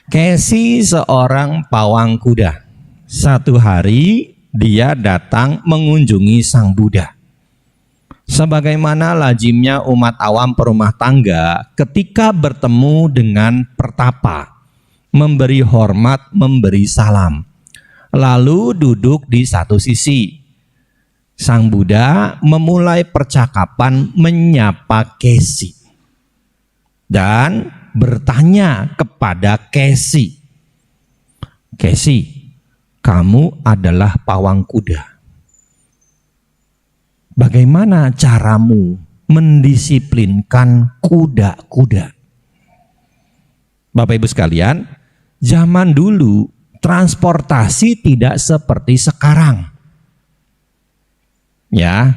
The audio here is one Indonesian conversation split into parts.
Casey seorang pawang kuda. Satu hari dia datang mengunjungi Sang Buddha. Sebagaimana lazimnya umat awam perumah tangga ketika bertemu dengan pertapa, memberi hormat, memberi salam, lalu duduk di satu sisi. Sang Buddha memulai percakapan menyapa Casey dan bertanya kepada Casey, "Casey, kamu adalah pawang kuda. Bagaimana caramu mendisiplinkan kuda-kuda?" Bapak Ibu sekalian, zaman dulu transportasi tidak seperti sekarang. Ya,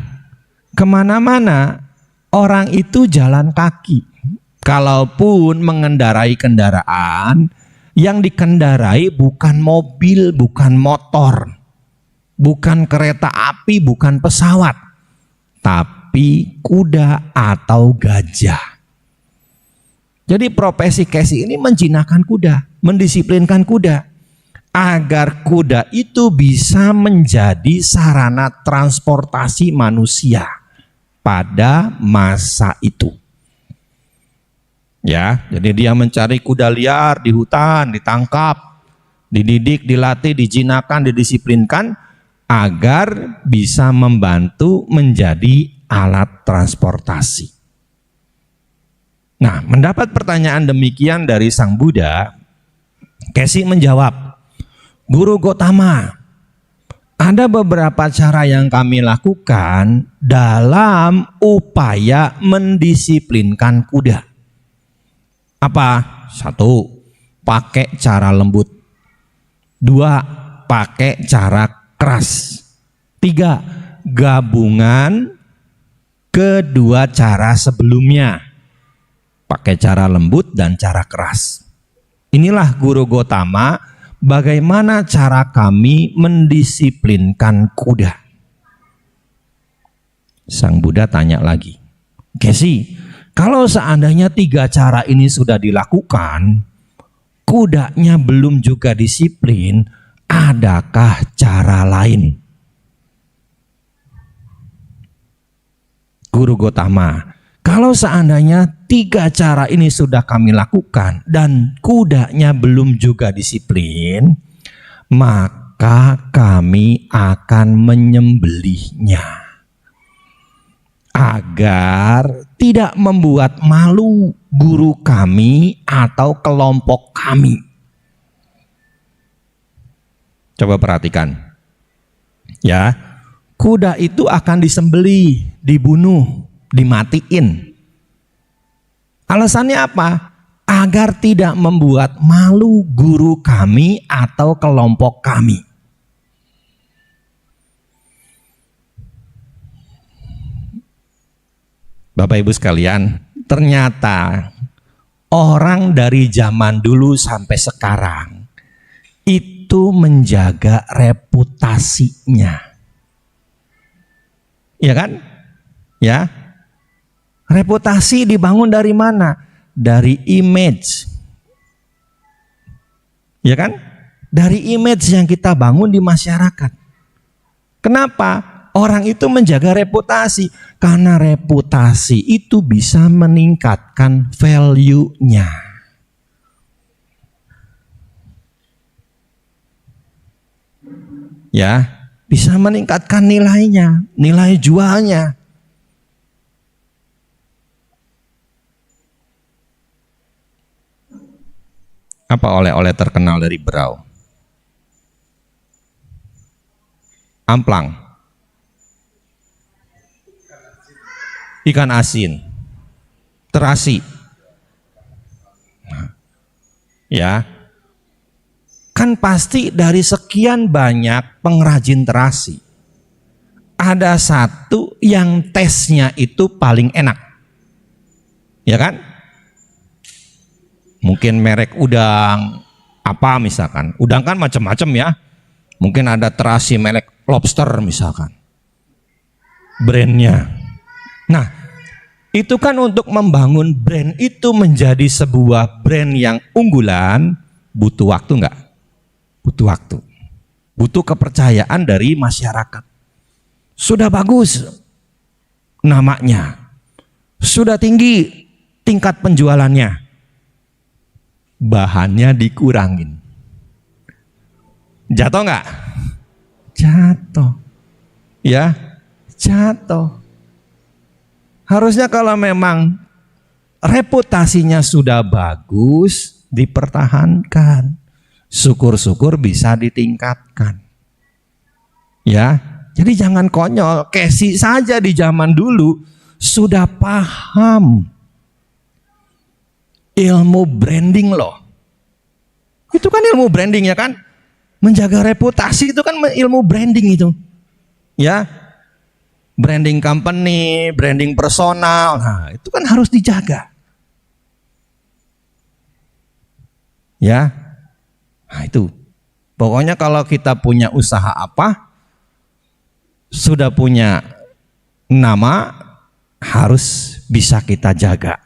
kemana-mana orang itu jalan kaki. Kalaupun mengendarai kendaraan, yang dikendarai bukan mobil, bukan motor, bukan kereta api, bukan pesawat, tapi kuda atau gajah. Jadi profesi Casey ini menjinakkan kuda, mendisiplinkan kuda, agar kuda itu bisa menjadi sarana transportasi manusia pada masa itu. Ya, jadi dia mencari kuda liar di hutan, ditangkap, dididik, dilatih, dijinakkan, didisiplinkan agar bisa membantu menjadi alat transportasi. Nah, mendapat pertanyaan demikian dari Sang Buddha, Casey menjawab, "Guru Gotama, ada beberapa cara yang kami lakukan dalam upaya mendisiplinkan kuda. Apa? 1, pakai cara lembut. 2, pakai cara keras. 3, gabungan kedua cara sebelumnya. Pakai cara lembut dan cara keras. Inilah Guru Gotama, bagaimana cara kami mendisiplinkan kuda." Sang Buddha tanya lagi, "Casey, kalau seandainya 3 cara ini sudah dilakukan, kudanya belum juga disiplin, adakah cara lain?" Guru Gotama, "Kalau seandainya 3 cara ini sudah kami lakukan dan kudanya belum juga disiplin, maka kami akan menyembelihnya agar tidak membuat malu guru kami atau kelompok kami." Coba perhatikan. Ya, kuda itu akan disembelih, dibunuh, dimatiin. Alasannya apa? Agar tidak membuat malu guru kami atau kelompok kami. Bapak Ibu sekalian, ternyata orang dari zaman dulu sampai sekarang itu menjaga reputasinya. Ya kan? Ya. Reputasi dibangun dari mana? Dari image. Ya kan? Dari image yang kita bangun di masyarakat. Kenapa? Orang itu menjaga reputasi. Karena reputasi itu bisa meningkatkan value-nya. Ya, bisa meningkatkan nilainya, nilai jualnya. Apa oleh-oleh terkenal dari Berau? Amplang. Ikan asin. Terasi. Ya. Kan pasti dari sekian banyak pengrajin terasi, ada satu yang tesnya itu paling enak. Ya kan? Mungkin merek udang apa misalkan. Udang kan macam-macam ya. Mungkin ada terasi merek lobster misalkan. Brandnya. Nah, itu kan untuk membangun brand itu menjadi sebuah brand yang unggulan, Butuh waktu enggak? Butuh waktu. Butuh kepercayaan dari masyarakat. Sudah bagus namanya, sudah tinggi tingkat penjualannya, bahannya dikurangin. Jatuh enggak? Jatuh. Ya, jatuh. Harusnya kalau memang reputasinya sudah bagus, dipertahankan. Syukur-syukur bisa ditingkatkan. Ya, jadi jangan konyol. Casey saja di zaman dulu sudah paham ilmu branding loh. Itu kan ilmu branding ya kan? Menjaga reputasi itu kan ilmu branding itu. Ya, branding company, branding personal, nah itu kan harus dijaga. Ya, nah itu. Pokoknya kalau kita punya usaha apa, sudah punya nama, harus bisa kita jaga.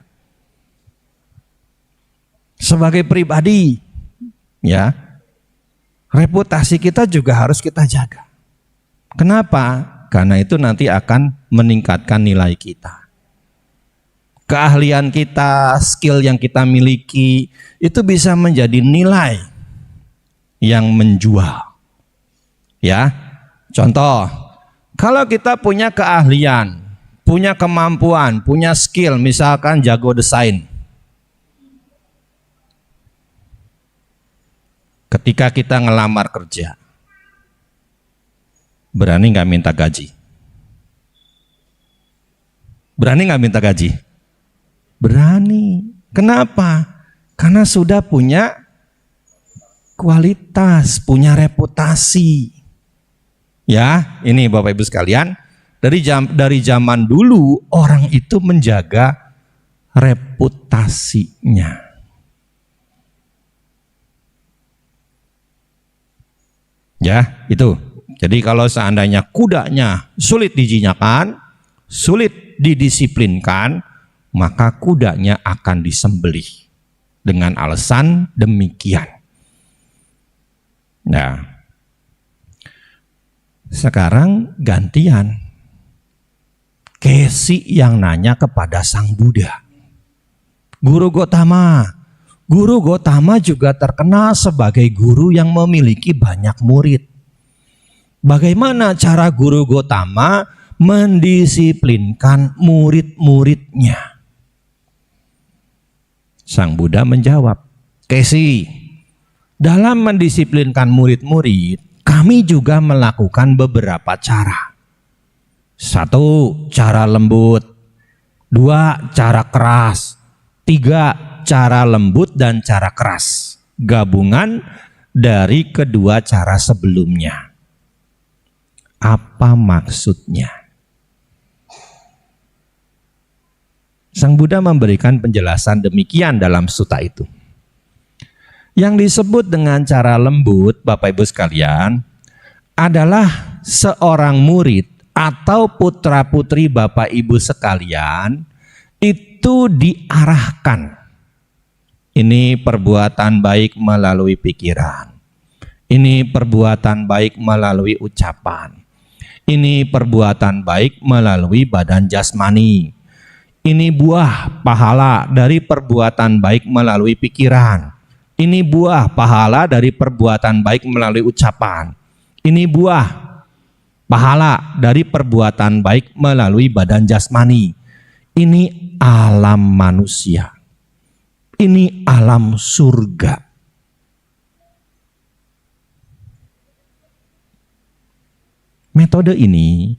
Sebagai pribadi, ya, reputasi kita juga harus kita jaga. Kenapa? Karena itu nanti akan meningkatkan nilai kita. Keahlian kita, skill yang kita miliki, itu bisa menjadi nilai yang menjual. Ya, contoh, kalau kita punya keahlian, punya kemampuan, punya skill, misalkan jago desain. Ketika kita ngelamar kerja, berani nggak minta gaji? Berani nggak minta gaji? Berani. Kenapa? Karena sudah punya kualitas, punya reputasi. Ya, ini Bapak Ibu sekalian, dari zaman dulu orang itu menjaga reputasinya. Ya, itu. Jadi kalau seandainya kudanya sulit dijinakkan, sulit didisiplinkan, maka kudanya akan disembelih dengan alasan demikian. Nah, sekarang gantian. Casey yang nanya kepada Sang Buddha. Guru Gotama. Guru Gotama juga terkenal sebagai guru yang memiliki banyak murid. Bagaimana cara Guru Gotama mendisiplinkan murid-muridnya? Sang Buddha menjawab, Casey, dalam mendisiplinkan murid-murid, kami juga melakukan beberapa cara. 1, cara lembut. 2, cara keras. 3, cara lembut dan cara keras. Gabungan dari kedua cara sebelumnya. Apa maksudnya? Sang Buddha memberikan penjelasan demikian dalam sutta itu. Yang disebut dengan cara lembut, Bapak Ibu sekalian, adalah seorang murid atau putra-putri Bapak Ibu sekalian itu diarahkan. Ini perbuatan baik melalui pikiran. Ini perbuatan baik melalui ucapan. Ini perbuatan baik melalui badan jasmani. Ini buah pahala dari perbuatan baik melalui pikiran. Ini buah pahala dari perbuatan baik melalui ucapan. Ini buah pahala dari perbuatan baik melalui badan jasmani. Ini alam manusia. Ini alam surga. Metode ini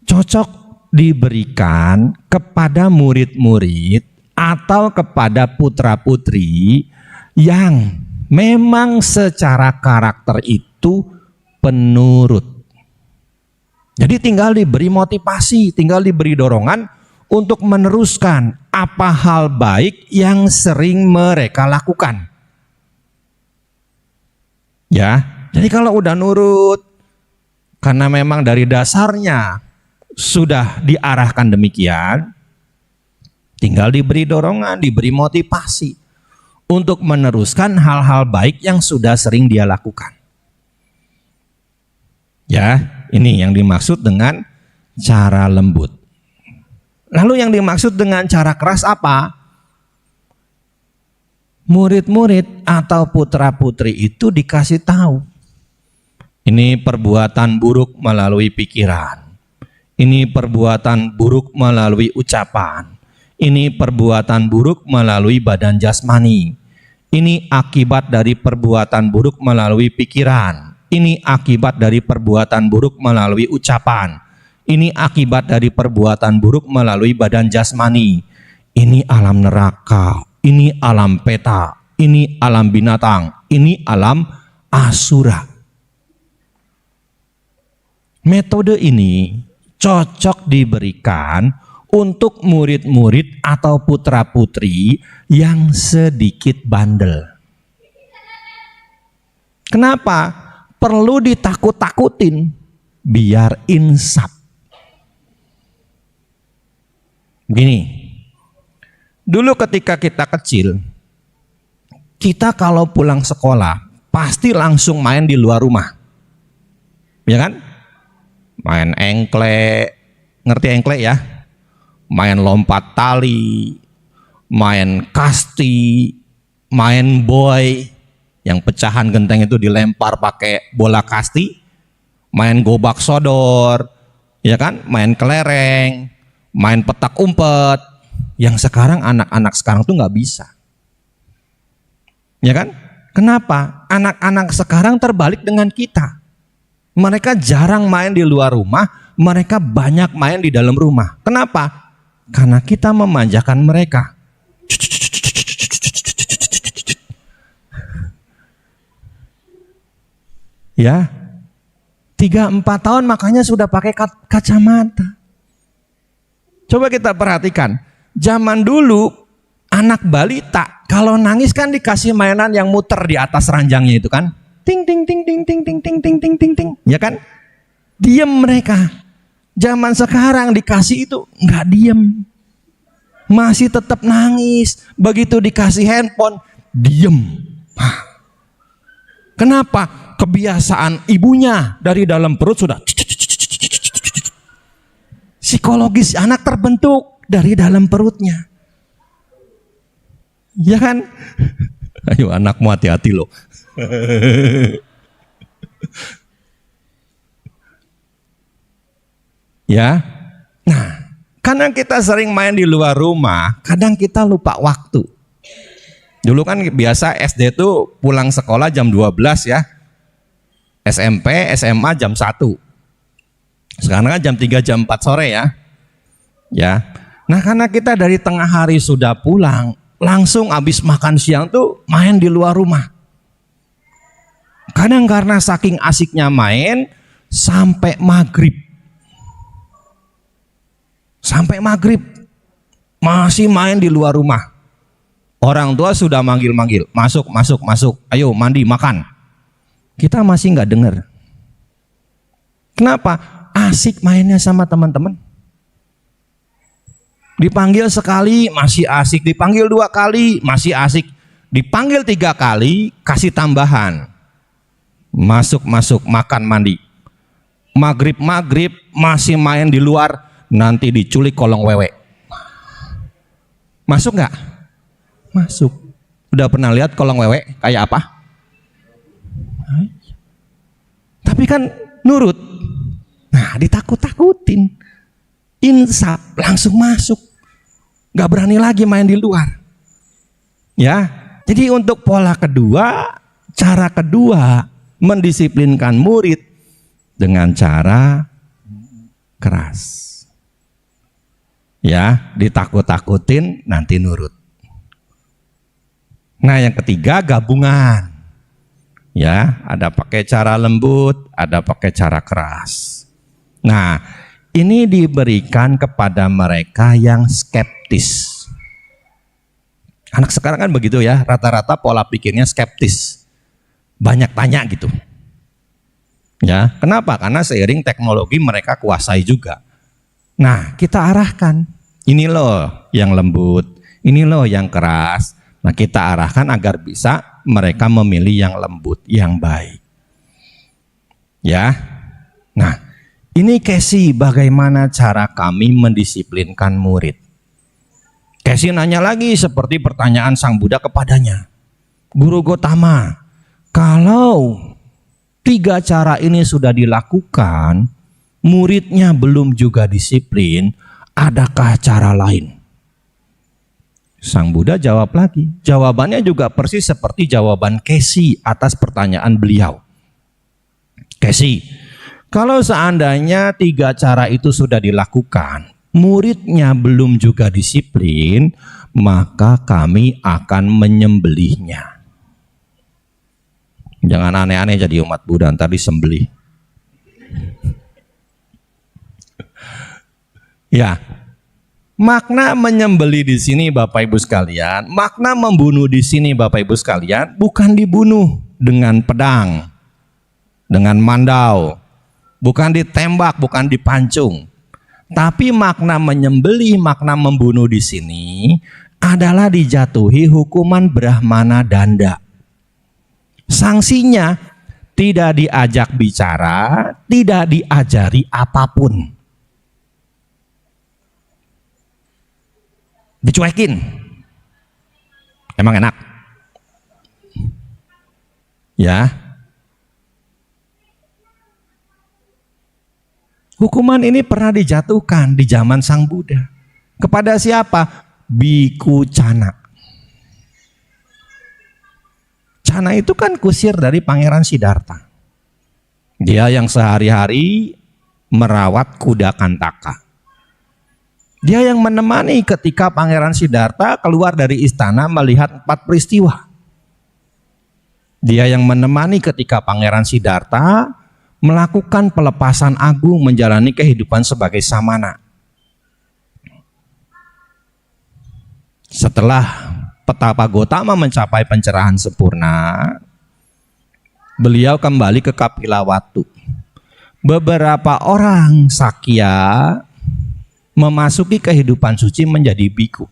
cocok diberikan kepada murid-murid atau kepada putra-putri yang memang secara karakter itu penurut. Jadi tinggal diberi motivasi, tinggal diberi dorongan untuk meneruskan apa hal baik yang sering mereka lakukan. Ya, jadi kalau udah nurut, karena memang dari dasarnya sudah diarahkan demikian, tinggal diberi dorongan, diberi motivasi untuk meneruskan hal-hal baik yang sudah sering dia lakukan. Ya, ini yang dimaksud dengan cara lembut. Lalu yang dimaksud dengan cara keras apa? Murid-murid atau putra-putri itu dikasih tahu. Ini perbuatan buruk melalui pikiran. Ini perbuatan buruk melalui ucapan. Ini perbuatan buruk melalui badan jasmani. Ini akibat dari perbuatan buruk melalui pikiran. Ini akibat dari perbuatan buruk melalui ucapan. Ini akibat dari perbuatan buruk melalui badan jasmani. Ini alam neraka. Ini alam peta, ini alam binatang, ini alam asura. Metode ini cocok diberikan untuk murid-murid atau putra-putri yang sedikit bandel. Kenapa? Perlu ditakut-takutin biar insaf. Begini. Dulu ketika kita kecil, kita kalau pulang sekolah pasti langsung main di luar rumah, ya kan? Main engklek, ngerti engklek ya? Main lompat tali, main kasti, main boy, yang pecahan genteng itu dilempar pakai bola kasti, main gobak sodor, ya kan? Main kelereng, main petak umpet. Yang sekarang anak-anak sekarang tuh nggak bisa, ya kan? Kenapa? Anak-anak sekarang terbalik dengan kita. Mereka jarang main di luar rumah, mereka banyak main di dalam rumah. Kenapa? Karena kita memanjakan mereka. Ya, 3-4 tahun makanya sudah pakai kacamata. Coba kita perhatikan. Zaman dulu anak balita kalau nangis kan dikasih mainan yang muter di atas ranjangnya itu kan, ting ting ting ting ting ting ting ting ting ting ting, ya kan? Diem mereka. Zaman sekarang dikasih itu nggak diem, masih tetap nangis. Begitu dikasih handphone, diem. Kenapa? Kebiasaan ibunya dari dalam perut sudah. Psikologis anak terbentuk dari dalam perutnya, ya kan? Ayo anakmu hati-hati loh. Ya, nah karena kita sering main di luar rumah, kadang kita lupa waktu. Dulu kan biasa SD tuh pulang sekolah jam 12 ya, SMP, SMA jam 1. Sekarang kan jam 3, jam 4 sore ya. Ya. Nah karena kita dari tengah hari sudah pulang, langsung habis makan siang tuh main di luar rumah. Kadang karena saking asiknya main sampai maghrib. Sampai maghrib masih main di luar rumah. Orang tua sudah manggil-manggil, masuk, masuk, masuk, ayo mandi, makan. Kita masih nggak dengar. Kenapa? Asik mainnya sama teman-teman. Dipanggil sekali masih asik, dipanggil 2 kali masih asik, dipanggil 3 kali kasih tambahan. Masuk, masuk, makan, mandi. Maghrib masih main di luar, nanti diculik kolong wewe. Masuk nggak? Masuk. Udah pernah lihat kolong wewe kayak apa? Tapi kan nurut. Nah ditakut-takutin, insaf, langsung masuk. Gak berani lagi main di luar. Ya, jadi untuk pola kedua, cara kedua mendisiplinkan murid dengan cara keras. Ya, ditakut-takutin nanti nurut. Nah, yang ketiga gabungan. Ya, ada pakai cara lembut, ada pakai cara keras. Nah, ini diberikan kepada mereka yang skeptis. Anak sekarang kan begitu ya, rata-rata pola pikirnya skeptis. Banyak tanya gitu. Ya, kenapa? Karena seiring teknologi mereka kuasai juga. Nah, kita arahkan. Ini loh yang lembut, ini loh yang keras. Nah, kita arahkan agar bisa mereka memilih yang lembut, yang baik. Ya. Nah, ini Casey, bagaimana cara kami mendisiplinkan murid? Casey nanya lagi seperti pertanyaan Sang Buddha kepadanya. Guru Gotama, kalau 3 cara ini sudah dilakukan, muridnya belum juga disiplin, adakah cara lain? Sang Buddha jawab lagi. Jawabannya juga persis seperti jawaban Casey atas pertanyaan beliau. Casey, kalau seandainya 3 cara itu sudah dilakukan, muridnya belum juga disiplin, maka kami akan menyembelihnya. Jangan aneh-aneh jadi umat Buddha, ntar disembelih. Ya, makna menyembelih di sini Bapak Ibu sekalian, makna membunuh di sini Bapak Ibu sekalian, bukan dibunuh dengan pedang, dengan mandau, bukan ditembak, bukan dipancung. Tapi makna menyembelih, makna membunuh di sini adalah dijatuhi hukuman Brahmana Danda. Sanksinya tidak diajak bicara, tidak diajari apapun. Dicuekin. Emang enak? Ya. Hukuman ini pernah dijatuhkan di zaman Sang Buddha. Kepada siapa? Biku Cana. Cana itu kan kusir dari Pangeran Siddhartha. Dia yang sehari-hari merawat kuda Kantaka. Dia yang menemani ketika Pangeran Siddhartha keluar dari istana melihat 4 peristiwa. Dia yang menemani ketika Pangeran Siddhartha melakukan pelepasan agung, menjalani kehidupan sebagai samana. Setelah Petapa Gotama mencapai pencerahan sempurna, beliau kembali ke Kapilawatu. Beberapa orang Sakya memasuki kehidupan suci menjadi biku.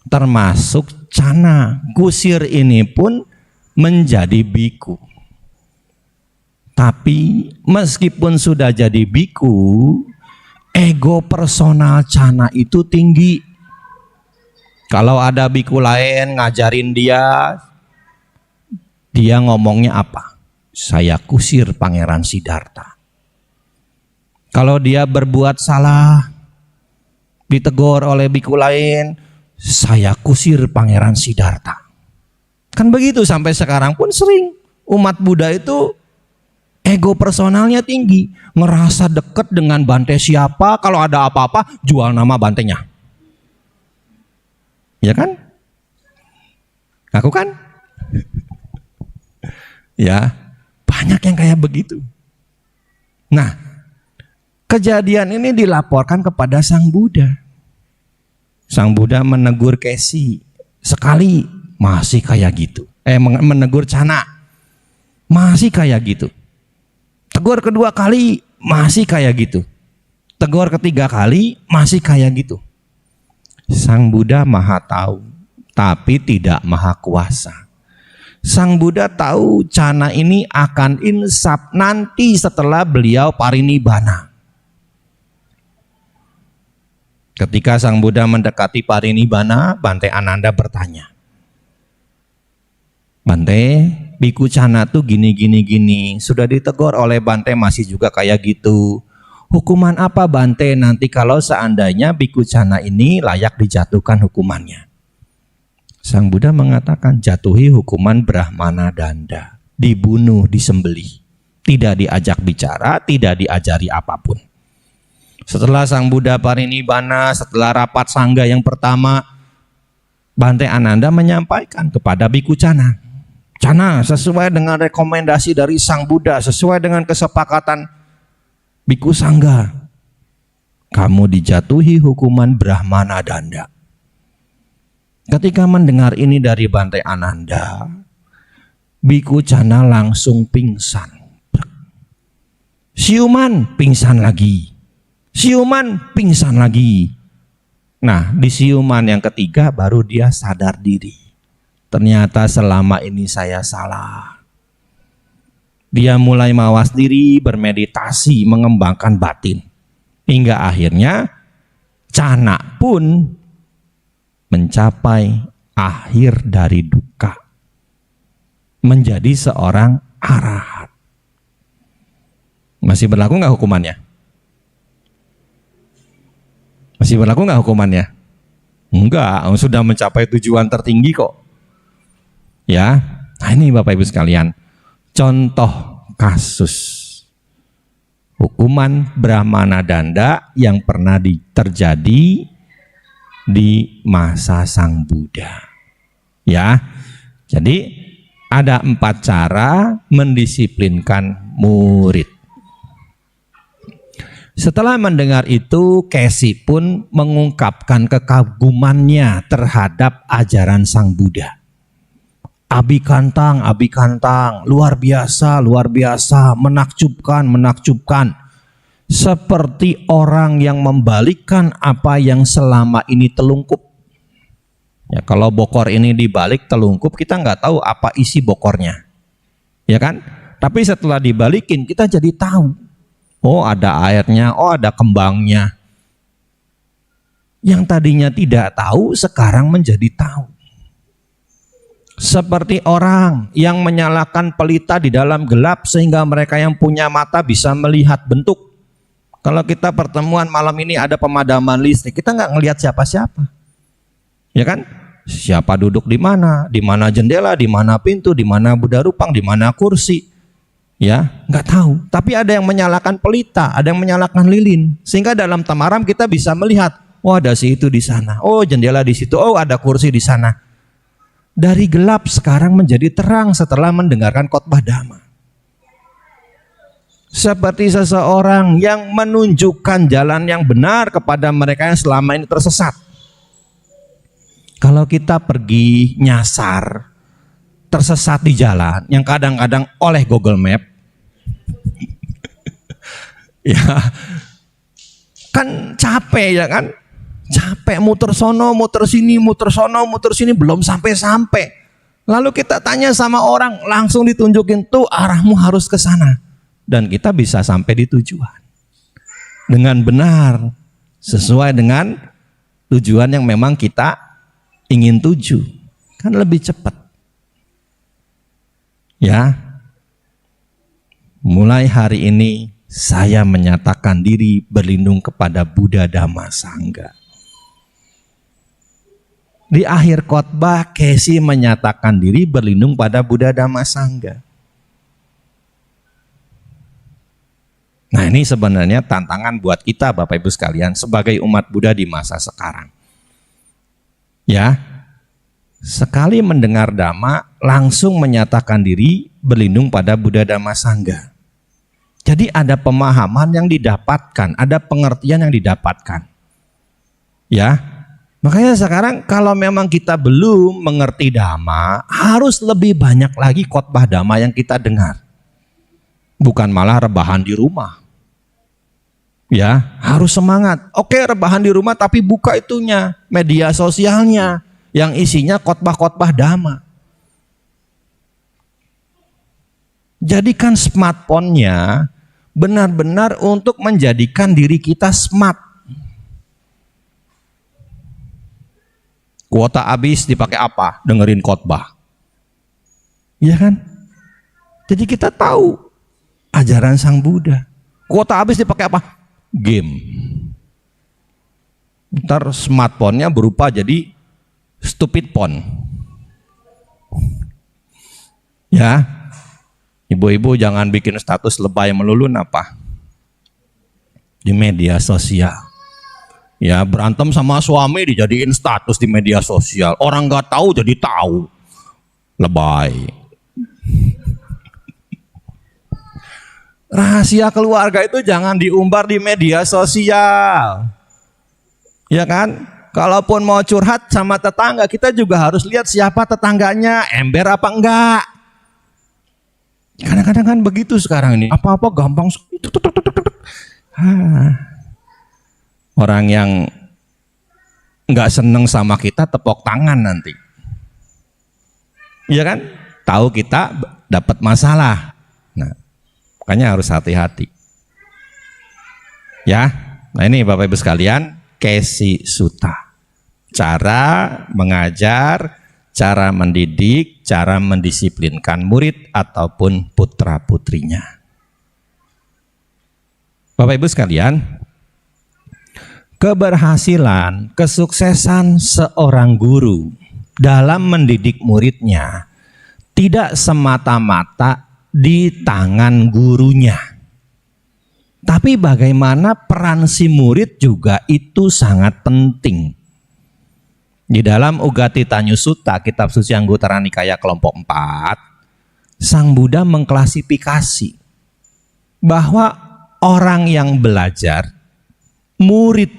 Termasuk Cana, kusir ini pun menjadi biku. Tapi meskipun sudah jadi biku, ego personal Cana itu tinggi. Kalau ada biku lain ngajarin dia ngomongnya apa? Saya kusir Pangeran Siddhartha. Kalau dia berbuat salah, ditegur oleh biku lain, saya kusir Pangeran Siddhartha. Kan begitu, sampai sekarang pun sering umat Buddha itu ego personalnya tinggi, ngerasa deket dengan bante siapa, kalau ada apa-apa jual nama bantenya. Ya kan? Aku kan? Ya, banyak yang kayak begitu. Nah, kejadian ini dilaporkan kepada Sang Buddha. Sang Buddha menegur Casey sekali, masih kayak gitu. Menegur Cana, masih kayak gitu. Tegur kedua kali, masih kayak gitu. Tegur ketiga kali, masih kayak gitu. Sang Buddha maha tahu, tapi tidak maha kuasa. Sang Buddha tahu Cana ini akan insaf nanti setelah beliau parinibbana. Ketika Sang Buddha mendekati parinibbana, Bante Ananda bertanya, Bante, biku Cana tuh gini, sudah ditegur oleh Bante masih juga kayak gitu. Hukuman apa Bante nanti kalau seandainya biku Cana ini layak dijatuhkan hukumannya? Sang Buddha mengatakan jatuhi hukuman Brahmana Danda, dibunuh, disembelih, tidak diajak bicara, tidak diajari apapun. Setelah Sang Buddha parinibbana, setelah rapat sangga yang pertama, Bante Ananda menyampaikan kepada biku Cana, Cana, sesuai dengan rekomendasi dari Sang Buddha, sesuai dengan kesepakatan biku sangga, kamu dijatuhi hukuman Brahmana Danda. Ketika mendengar ini dari Bante Ananda, biku Cana langsung pingsan. Siuman, pingsan lagi. Siuman, pingsan lagi. Nah, di siuman yang ketiga baru dia sadar diri. Ternyata selama ini saya salah. Dia mulai mawas diri, bermeditasi, mengembangkan batin. Hingga akhirnya Canak pun mencapai akhir dari duka. Menjadi seorang arahat. Masih berlaku nggak hukumannya? Masih berlaku nggak hukumannya? Enggak, sudah mencapai tujuan tertinggi kok. Ya, nah ini Bapak Ibu sekalian, contoh kasus hukuman Brahmana Danda yang pernah terjadi di masa Sang Buddha. Ya, jadi ada 4 cara mendisiplinkan murid. Setelah mendengar itu, Kesi pun mengungkapkan kekagumannya terhadap ajaran Sang Buddha. Abhikantang, luar biasa, menakjubkan. Seperti orang yang membalikkan apa yang selama ini telungkup. Ya, kalau bokor ini dibalik telungkup, kita nggak tahu apa isi bokornya. Ya kan? Tapi setelah dibalikin, kita jadi tahu. Oh, ada airnya, oh ada kembangnya. Yang tadinya tidak tahu, sekarang menjadi tahu. Seperti orang yang menyalakan pelita di dalam gelap sehingga mereka yang punya mata bisa melihat bentuk. Kalau kita pertemuan malam ini ada pemadaman listrik, kita nggak ngelihat siapa-siapa. Ya kan? Siapa duduk di mana jendela, di mana pintu, di mana Buddha Rupang, di mana kursi. Ya, nggak tahu. Tapi ada yang menyalakan pelita, ada yang menyalakan lilin, sehingga dalam temaram kita bisa melihat, oh ada si itu di sana, oh jendela di situ, oh ada kursi di sana. Dari gelap sekarang menjadi terang setelah mendengarkan khotbah Dhamma. Seperti seseorang yang menunjukkan jalan yang benar kepada mereka yang selama ini tersesat. Kalau kita pergi nyasar, tersesat di jalan, yang kadang-kadang oleh Google Map, ya kan capek ya kan, capek muter sono, muter sini, belum sampai-sampai. Lalu kita tanya sama orang, langsung ditunjukin tuh arahmu harus ke sana, dan kita bisa sampai di tujuan dengan benar, sesuai dengan tujuan yang memang kita ingin tuju, kan lebih cepat. Ya, mulai hari ini saya menyatakan diri berlindung kepada Buddha Dhamma Sangha. Di akhir khotbah, Kesi menyatakan diri berlindung pada Buddha Dhamma Sangha. Nah, ini sebenarnya tantangan buat kita Bapak Ibu sekalian sebagai umat Buddha di masa sekarang. Ya, sekali mendengar Dhamma langsung menyatakan diri berlindung pada Buddha Dhamma Sangha. Jadi ada pemahaman yang didapatkan, ada pengertian yang didapatkan. Ya, makanya sekarang kalau memang kita belum mengerti Dhamma, harus lebih banyak lagi khotbah Dhamma yang kita dengar. Bukan malah rebahan di rumah. Ya, harus semangat. Oke, rebahan di rumah tapi buka itunya, media sosialnya yang isinya khotbah-khotbah Dhamma. Jadikan smartphone-nya benar-benar untuk menjadikan diri kita smart. Kuota habis dipakai apa? Dengerin khotbah. Iya kan? Jadi kita tahu ajaran Sang Buddha. Kuota habis dipakai apa? Game. Ntar smartphone-nya berupa jadi stupid phone. Ya, ibu-ibu jangan bikin status lebay melulu apa di media sosial. Ya, berantem sama suami dijadiin status di media sosial. Orang nggak tahu jadi tahu. Lebay. Rahasia keluarga itu jangan diumbar di media sosial. Ya kan? Kalaupun mau curhat sama tetangga, kita juga harus lihat siapa tetangganya, ember apa enggak. Kadang-kadang kan begitu sekarang ini. Apa-apa gampang. Orang yang nggak seneng sama kita tepok tangan nanti. Iya kan? Tahu kita dapat masalah. Nah, makanya harus hati-hati. Ya, nah ini Bapak Ibu sekalian, Kesi Sutta. Cara mengajar, cara mendidik, cara mendisiplinkan murid ataupun putra-putrinya. Bapak Ibu sekalian, keberhasilan, kesuksesan seorang guru dalam mendidik muridnya tidak semata-mata di tangan gurunya. Tapi bagaimana peran si murid juga itu sangat penting. Di dalam Ugatitanya Sutta, kitab suci Anguttara Nikaya kelompok 4, Sang Buddha mengklasifikasi bahwa orang yang belajar, murid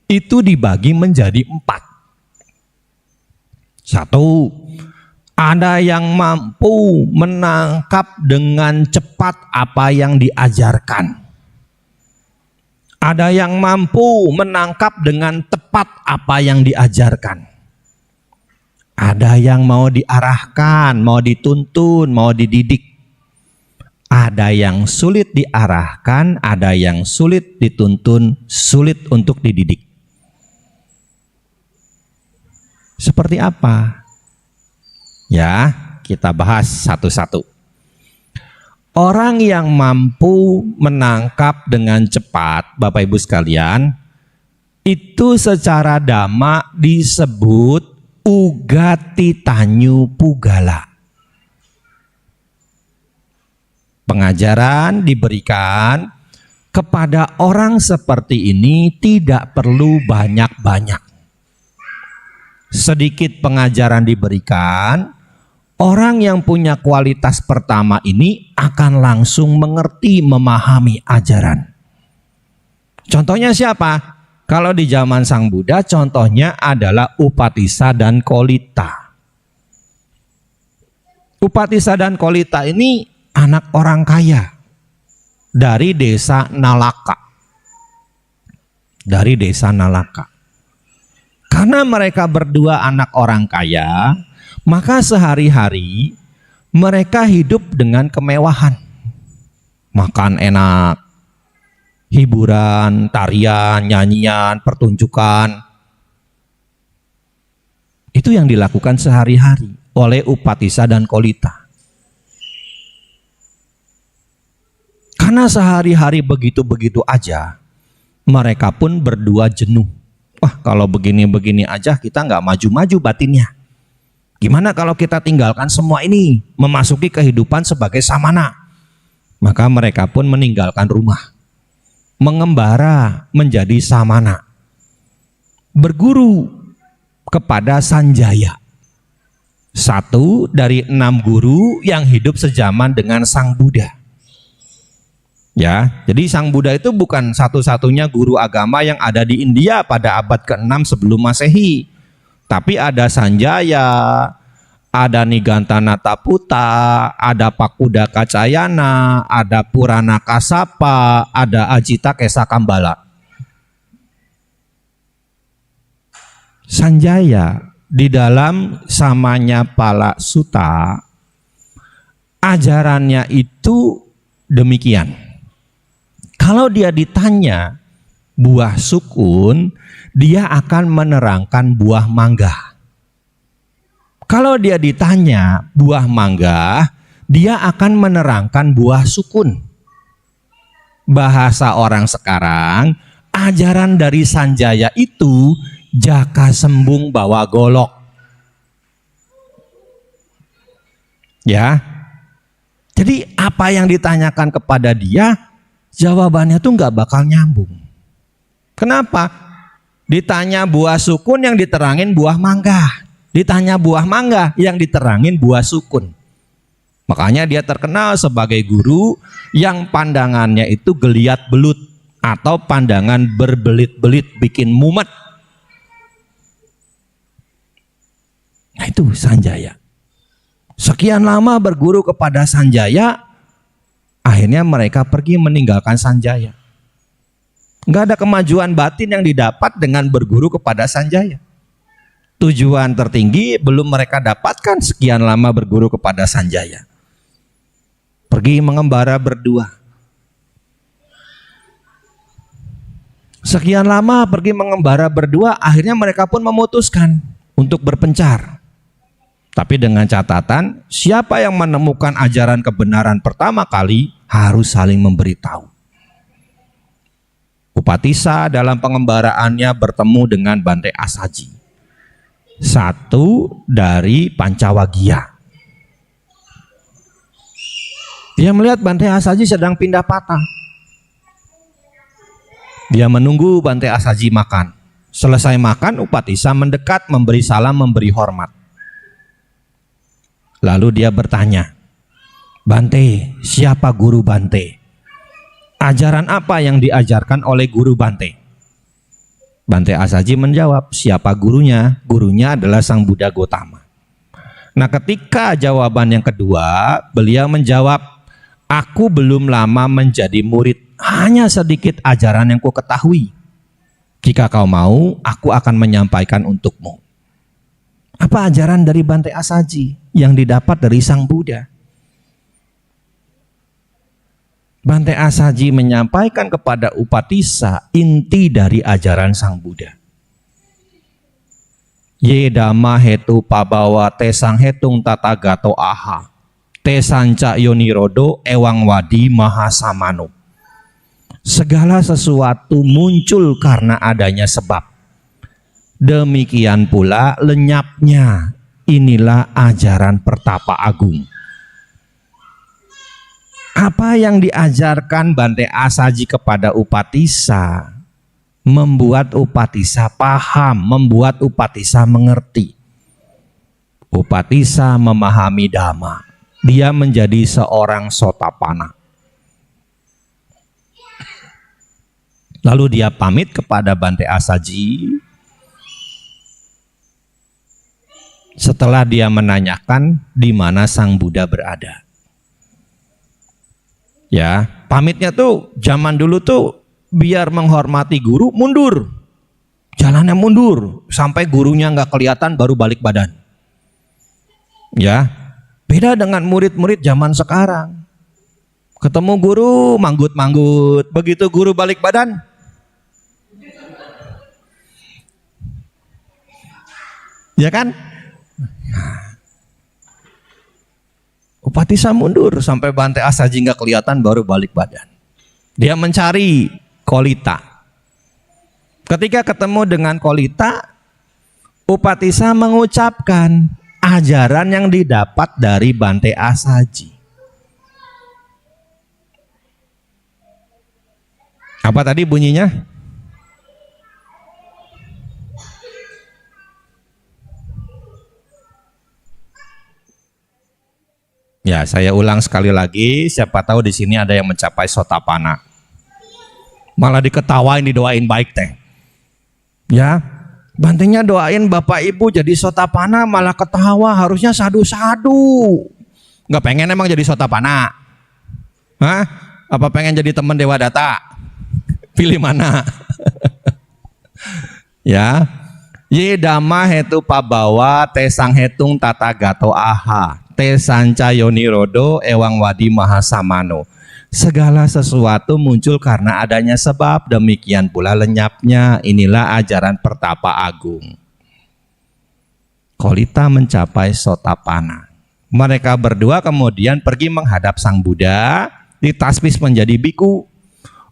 itu dibagi menjadi 4. 1, ada yang mampu menangkap dengan cepat apa yang diajarkan. Ada yang mampu menangkap dengan tepat apa yang diajarkan. Ada yang mau diarahkan, mau dituntun, mau dididik. Ada yang sulit diarahkan, ada yang sulit dituntun, sulit untuk dididik. Seperti apa? Ya, kita bahas satu-satu. Orang yang mampu menangkap dengan cepat, Bapak Ibu sekalian, itu secara dhamma disebut Ugatitanya Pugala. Pengajaran diberikan kepada orang seperti ini tidak perlu banyak-banyak. Sedikit pengajaran diberikan, orang yang punya kualitas pertama ini akan langsung mengerti, memahami ajaran. Contohnya siapa? Kalau di zaman Sang Buddha, contohnya adalah Upatissa dan Kolita. Upatissa dan Kolita ini anak orang kaya dari desa Nalaka. Dari desa Nalaka. Karena mereka berdua anak orang kaya, maka sehari-hari mereka hidup dengan kemewahan. Makan enak, hiburan, tarian, nyanyian, pertunjukan. Itu yang dilakukan sehari-hari oleh Upatissa dan Kolita. Karena sehari-hari begitu-begitu aja, mereka pun berdua jenuh. Wah, kalau begini-begini aja kita nggak maju-maju batinnya. Gimana kalau kita tinggalkan semua ini, memasuki kehidupan sebagai samana? Maka mereka pun meninggalkan rumah, mengembara menjadi samana, berguru kepada Sanjaya, satu dari 6 guru yang hidup sejaman dengan Sang Buddha. Ya, jadi Sang Buddha itu bukan satu-satunya guru agama yang ada di India pada abad ke-6 sebelum Masehi. Tapi ada Sanjaya, ada Nigantanataputa, ada Pakuda Kacayana, ada Purana Kasapa, ada Ajita Kesakambala. Sanjaya di dalam Samanyapala Sutta, ajarannya itu demikian. Kalau dia ditanya buah sukun, dia akan menerangkan buah mangga. Kalau dia ditanya buah mangga, dia akan menerangkan buah sukun. Bahasa orang sekarang, ajaran dari Sanjaya itu jaka sembung bawa golok. Ya. Jadi apa yang ditanyakan kepada dia, jawabannya tuh nggak bakal nyambung. Kenapa? Ditanya buah sukun yang diterangin buah mangga. Ditanya buah mangga yang diterangin buah sukun. Makanya dia terkenal sebagai guru yang pandangannya itu geliat belut atau pandangan berbelit-belit bikin mumet. Nah itu Sanjaya. Sekian lama berguru kepada Sanjaya, akhirnya mereka pergi meninggalkan Sanjaya. Nggak ada kemajuan batin yang didapat dengan berguru kepada Sanjaya. Tujuan tertinggi belum mereka dapatkan sekian lama berguru kepada Sanjaya. Pergi mengembara berdua. Sekian lama pergi mengembara berdua, akhirnya mereka pun memutuskan untuk berpencar. Tapi dengan catatan, siapa yang menemukan ajaran kebenaran pertama kali harus saling memberitahu. Upatissa dalam pengembaraannya bertemu dengan Bante Asaji, satu dari Pancawagya. Dia melihat Bante Asaji sedang pindah patah. Dia menunggu Bante Asaji makan. Selesai makan, Upatissa mendekat, memberi salam, memberi hormat. Lalu dia bertanya, "Bante, siapa guru Bante? Ajaran apa yang diajarkan oleh guru Bante?" Bante Asaji menjawab, "Siapa gurunya? Gurunya adalah Sang Buddha Gotama." Nah, ketika jawaban yang kedua, beliau menjawab, "Aku belum lama menjadi murid. Hanya sedikit ajaran yang ku ketahui. Jika kau mau, aku akan menyampaikan untukmu." Apa ajaran dari Bante Asaji yang didapat dari Sang Buddha? Bante Asaji menyampaikan kepada Upatissa inti dari ajaran Sang Buddha. Ye dhamma hetu pabawa te sang hetung tatagato aha. Te sanca yonirodo ewang wadi mahasamano. Segala sesuatu muncul karena adanya sebab. Demikian pula lenyapnya. Inilah ajaran Pertapa Agung. Apa yang diajarkan Bante Asaji kepada Upatissa membuat Upatissa paham, membuat Upatissa mengerti. Upatissa memahami Dhamma. Dia menjadi seorang Sotapanna. Lalu dia pamit kepada Bante Asaji. Setelah dia menanyakan di mana Sang Buddha berada. Ya, pamitnya tuh zaman dulu tuh biar menghormati guru mundur. Jalannya mundur sampai gurunya nggak kelihatan baru balik badan. Ya, beda dengan murid-murid zaman sekarang. Ketemu guru manggut-manggut, begitu guru balik badan ya kan? Upatissa mundur sampai Bante Asaji nggak kelihatan baru balik badan. Dia mencari Kolita. Ketika ketemu dengan Kolita, Upatissa mengucapkan ajaran yang didapat dari Bante Asaji. Apa tadi bunyinya? Ya, saya ulang sekali lagi, siapa tahu di sini ada yang mencapai Sotapanna. Malah diketawain, didoain baik teh. Ya, Bantenya doain Bapak Ibu jadi Sotapanna malah ketawa, harusnya sadu-sadu. Nggak pengen emang jadi Sotapanna? Hah? Apa pengen jadi teman Dewa Data? Pilih mana? Ya. Ye dhamma hetu pabawa te sang hetung tata gato aha. Te sanca yonirodo ewang wadi mahasamano. Segala sesuatu muncul karena adanya sebab, demikian pula lenyapnya. Inilah ajaran Pertapa Agung. Kolita mencapai Sotapanna. Mereka berdua kemudian pergi menghadap Sang Buddha, ditasbih menjadi biku.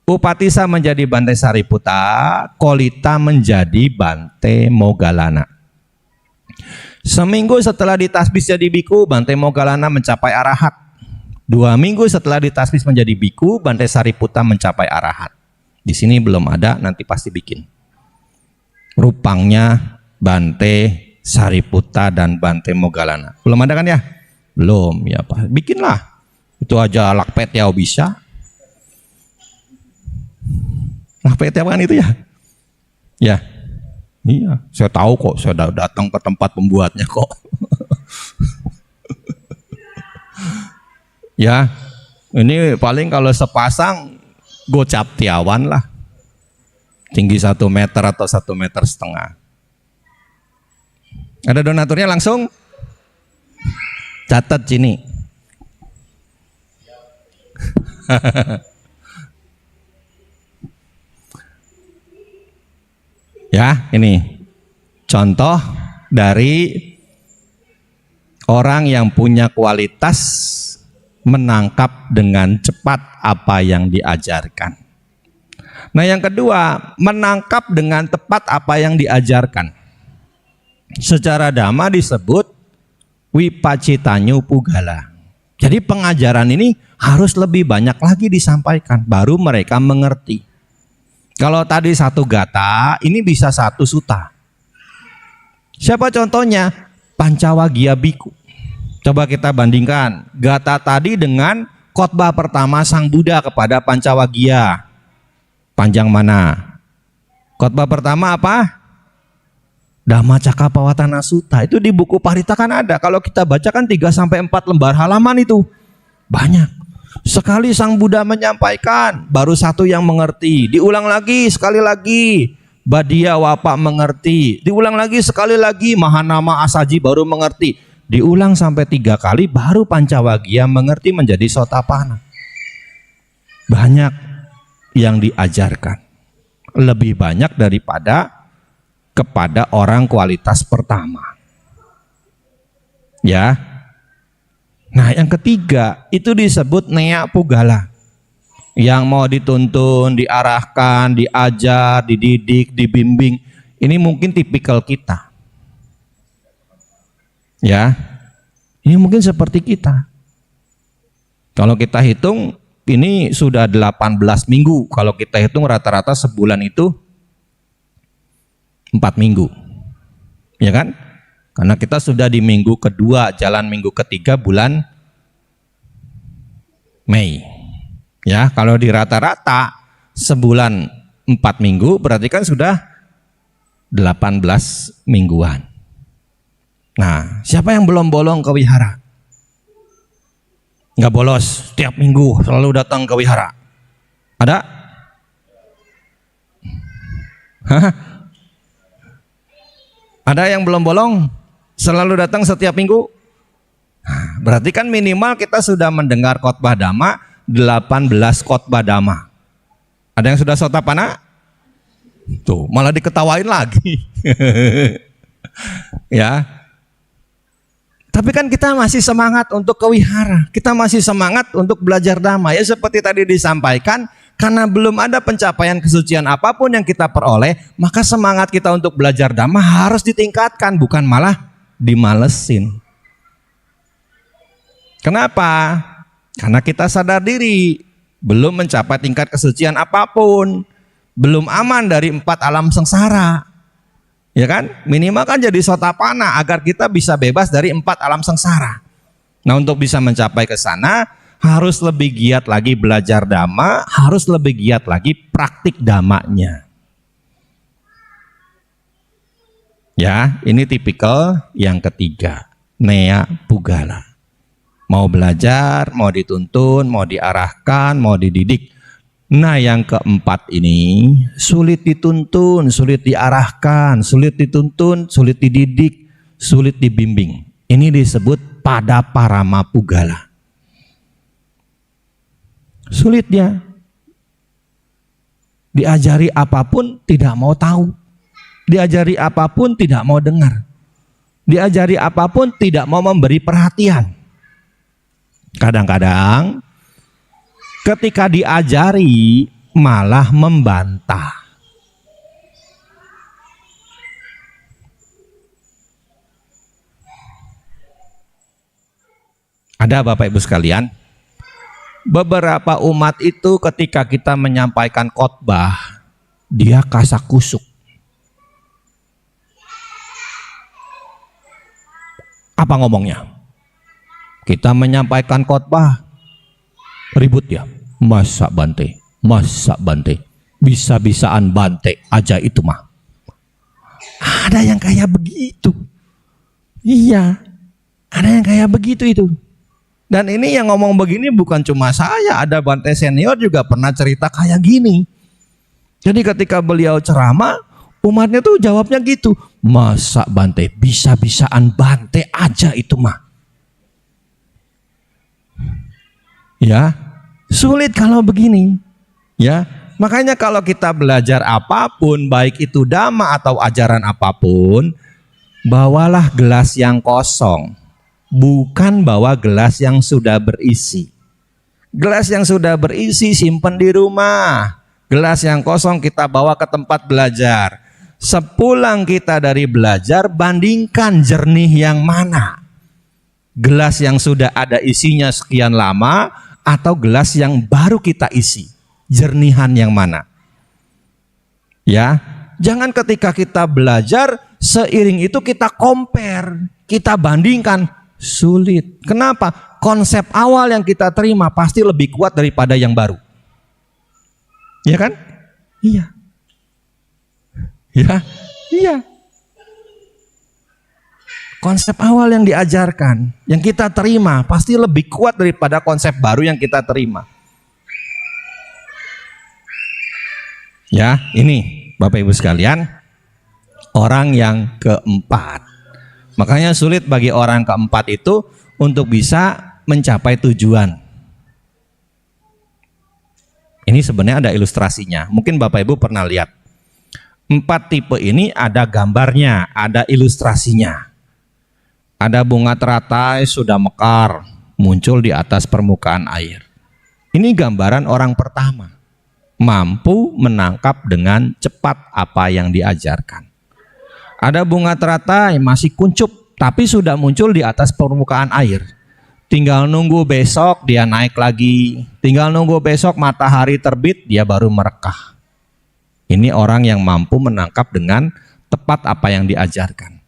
Upatissa menjadi Bante Sariputta, Kolita menjadi Bante Moggallana. Seminggu setelah ditasbih jadi biku, Bante Moggallana mencapai arahat. 2 minggu setelah ditasbih menjadi biku, Bante Sariputta mencapai arahat. Di sini belum ada, nanti pasti bikin. Rupangnya Bante Sariputta dan Bante Moggallana. Belum ada kan ya? Belum ya Pak. Bikinlah. Itu aja lakpet ya bisa. Lakpet ya kan itu ya? Ya. Iya, saya tahu kok, saya sudah datang ke tempat pembuatnya kok. Ya, ini paling kalau sepasang gocap tiawan lah. Tinggi 1 meter atau 1,5 meter. Ada donaturnya langsung catat sini. Ya, ini contoh dari orang yang punya kualitas menangkap dengan cepat apa yang diajarkan. Nah, yang kedua, menangkap dengan tepat apa yang diajarkan. Secara dhamma disebut Vipacitanyo Pugala. Jadi pengajaran ini harus lebih banyak lagi disampaikan, baru mereka mengerti. Kalau tadi satu gata, ini bisa satu suta. Siapa contohnya? Pancawagya Bhikkhu. Coba kita bandingkan gata tadi dengan khotbah pertama Sang Buddha kepada Pancawagya. Panjang mana? Khotbah pertama apa? Dhammacakkappavattana Sutta. Itu di buku Parita kan ada. Kalau kita baca kan 3-4 lembar halaman itu. Banyak. Sekali Sang Buddha menyampaikan, baru satu yang mengerti. Diulang lagi, sekali lagi. Badia Wapa mengerti. Diulang lagi, sekali lagi. Mahanama Asaji baru mengerti. Diulang sampai 3 kali, baru Pancawagya mengerti menjadi Sotapanna. Banyak yang diajarkan. Lebih banyak daripada kepada orang kualitas pertama. Ya. Nah, yang ketiga itu disebut Neya Pugala. Yang mau dituntun, diarahkan, diajar, dididik, dibimbing. Ini mungkin tipikal kita. Ya. Ini mungkin seperti kita. Kalau kita hitung ini sudah 18 minggu. Kalau kita hitung rata-rata sebulan itu 4 minggu. Ya kan? Karena kita sudah di minggu kedua, jalan minggu ketiga bulan Mei. Ya, kalau di rata-rata sebulan 4 minggu berarti kan sudah 18 mingguan. Nah, siapa yang belum bolong ke wihara? Nggak bolos, setiap minggu selalu datang ke wihara. Ada? Hah? Ada yang belum bolong? Selalu datang setiap minggu? Nah, berarti kan minimal kita sudah mendengar khotbah dhamma 18 khotbah dhamma. Ada yang sudah Sotapanna? Tuh, malah diketawain lagi. Ya. Tapi kan kita masih semangat untuk ke wihara. Kita masih semangat untuk belajar dhamma. Ya seperti tadi disampaikan, karena belum ada pencapaian kesucian apapun yang kita peroleh, maka semangat kita untuk belajar dhamma harus ditingkatkan, bukan malah dimalesin. Kenapa? Karena kita sadar diri, belum mencapai tingkat kesucian apapun, belum aman dari 4 alam sengsara. Ya kan? Minimal kan jadi Sotapanna agar kita bisa bebas dari 4 alam sengsara. Nah, untuk bisa mencapai ke sana harus lebih giat lagi belajar dhamma, harus lebih giat lagi praktik dhammanya. Ya, ini tipikal yang ketiga, Neya Pugala. Mau belajar, mau dituntun, mau diarahkan, mau dididik. Nah, yang keempat ini sulit dituntun, sulit diarahkan, sulit dituntun, sulit dididik, sulit dibimbing. Ini disebut Padaparama Pugala. Sulit dia. Diajari apapun tidak mau tahu. Diajari apapun tidak mau dengar. Diajari apapun tidak mau memberi perhatian. Kadang-kadang ketika diajari malah membantah. Ada Bapak Ibu sekalian, beberapa umat itu ketika kita menyampaikan khotbah, dia kasak kusuk. Apa ngomongnya? Kita menyampaikan khotbah, ribut ya. Masa Bante, bisa-bisaan Bante aja itu mah. Ada yang kayak begitu. Iya, ada yang kayak begitu itu. Dan ini yang ngomong begini bukan cuma saya, ada Bante senior juga pernah cerita kayak gini. Jadi ketika beliau ceramah, Umatnya tuh jawabnya gitu. Masa Bante? Bisa-bisaan Bante aja itu mah. Ya, sulit kalau begini. Ya, makanya kalau kita belajar apapun, baik itu dhamma atau ajaran apapun, bawalah gelas yang kosong, bukan bawa gelas yang sudah berisi. Gelas yang sudah berisi simpan di rumah. Gelas yang kosong kita bawa ke tempat belajar. Sepulang kita dari belajar, bandingkan jernih yang mana. Gelas yang sudah ada isinya sekian lama atau gelas yang baru kita isi. Jernihan yang mana? Ya, jangan ketika kita belajar seiring itu kita compare, kita bandingkan, sulit. Kenapa? Konsep awal yang kita terima pasti lebih kuat daripada yang baru. Iya kan? Iya. Ya, iya. Konsep awal yang diajarkan, yang kita terima pasti lebih kuat daripada konsep baru yang kita terima. Ya, ini Bapak Ibu sekalian, orang yang keempat. Makanya sulit bagi orang keempat itu untuk bisa mencapai tujuan. Ini sebenarnya ada ilustrasinya. Mungkin Bapak Ibu pernah lihat. 4 tipe ini ada gambarnya, ada ilustrasinya. Ada bunga teratai sudah mekar, muncul di atas permukaan air. Ini gambaran orang pertama. Mampu menangkap dengan cepat apa yang diajarkan. Ada bunga teratai masih kuncup, tapi sudah muncul di atas permukaan air. Tinggal nunggu besok dia naik lagi. Tinggal nunggu besok matahari terbit dia baru merekah. Ini orang yang mampu menangkap dengan tepat apa yang diajarkan.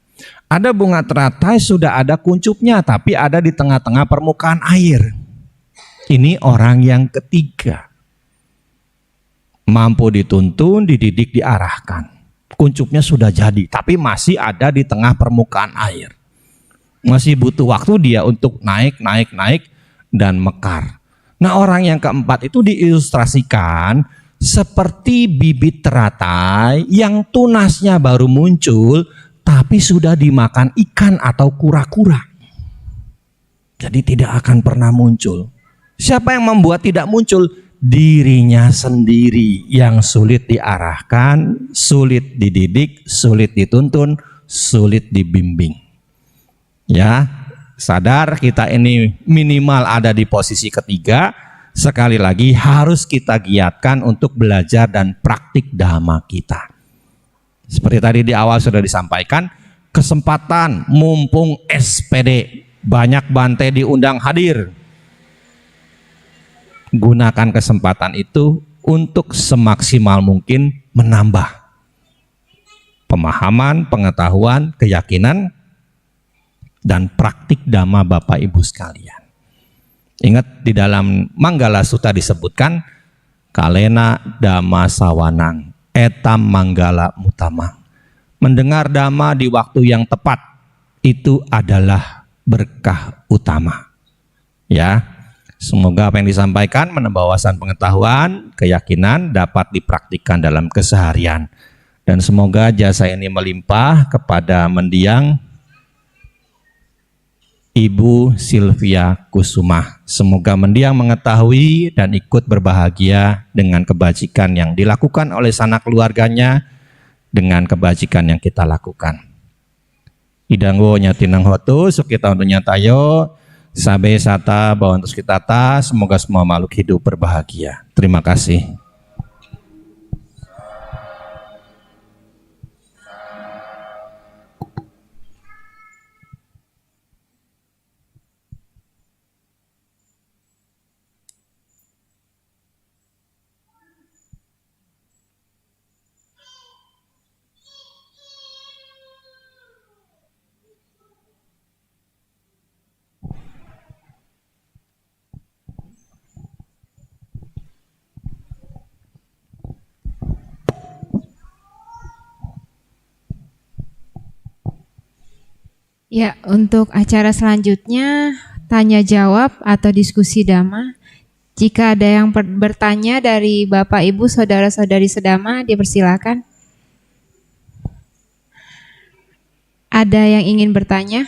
Ada bunga teratai sudah ada kuncupnya, tapi ada di tengah-tengah permukaan air. Ini orang yang ketiga. Mampu dituntun, dididik, diarahkan. Kuncupnya sudah jadi, tapi masih ada di tengah permukaan air. Masih butuh waktu dia untuk naik dan mekar. Nah, orang yang keempat itu diilustrasikan seperti bibit teratai yang tunasnya baru muncul, tapi sudah dimakan ikan atau kura-kura. Jadi tidak akan pernah muncul. Siapa yang membuat tidak muncul? Dirinya sendiri yang sulit diarahkan, sulit dididik, sulit dituntun, sulit dibimbing. Ya, sadar kita ini minimal ada di posisi ketiga. Sekali lagi harus kita giatkan untuk belajar dan praktik dhamma kita. Seperti tadi di awal sudah disampaikan, kesempatan mumpung SPD, banyak Bante diundang hadir. Gunakan kesempatan itu untuk semaksimal mungkin menambah pemahaman, pengetahuan, keyakinan, dan praktik dhamma Bapak Ibu sekalian. Ingat di dalam Manggala Sutta disebutkan, kalena dhamma sawanang, etam manggala mutamang. Mendengar dhamma di waktu yang tepat itu adalah berkah utama. Ya, semoga apa yang disampaikan menambah wawasan pengetahuan, keyakinan dapat dipraktikkan dalam keseharian. Dan semoga jasa ini melimpah kepada mendiang Ibu Sylvia Kusuma. Semoga mendiang mengetahui dan ikut berbahagia dengan kebajikan yang dilakukan oleh sanak keluarganya, dengan kebajikan yang kita lakukan. Idanggo nyatinang hotu sukita untuk nyatayo, sabe sata bawantus kitata, semoga semua makhluk hidup berbahagia. Terima kasih. Ya, untuk acara selanjutnya tanya jawab atau diskusi dhamma. Jika ada yang bertanya dari Bapak Ibu saudara-saudari sedama, dipersilakan. Ada yang ingin bertanya?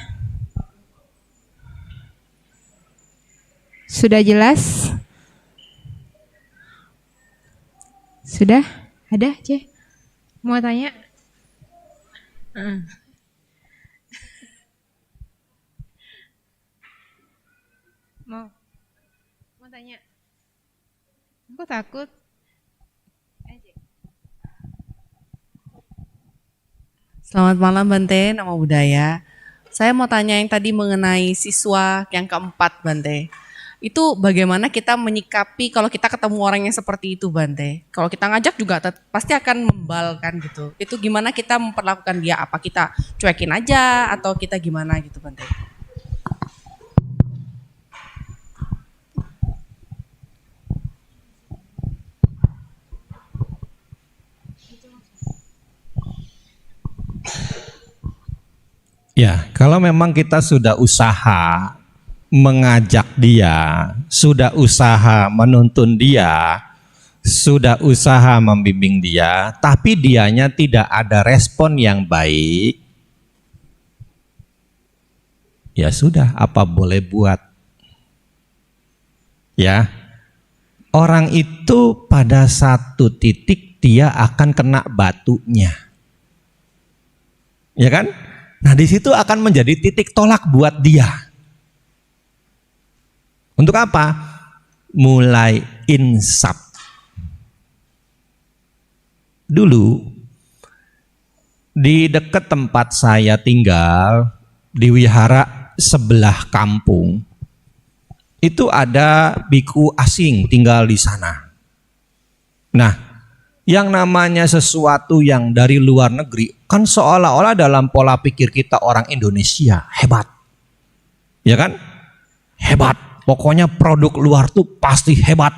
Sudah jelas? Sudah? Ada, C? Mau tanya? Mau tanya? Aku takut. Selamat malam Bante, nama budaya. Saya mau tanya yang tadi mengenai siswa yang keempat Bante. Itu bagaimana kita menyikapi kalau kita ketemu orang yang seperti itu Bante. Kalau kita ngajak juga pasti akan membalkan gitu. Itu gimana kita memperlakukan dia? Apa kita cuekin aja atau kita gimana gitu Bante? Ya, kalau memang kita sudah usaha mengajak dia, sudah usaha menuntun dia, sudah usaha membimbing dia, tapi dianya tidak ada respon yang baik, ya sudah, apa boleh buat. Ya, orang itu pada satu titik dia akan kena batunya. Ya kan? Nah, di situ akan menjadi titik tolak buat dia. Untuk apa? Mulai insaf. Dulu di dekat tempat saya tinggal di wihara sebelah kampung itu ada biku asing tinggal di sana. Nah, yang namanya sesuatu yang dari luar negeri kan seolah-olah dalam pola pikir kita orang Indonesia hebat. Ya kan? Hebat. Pokoknya produk luar tuh pasti hebat.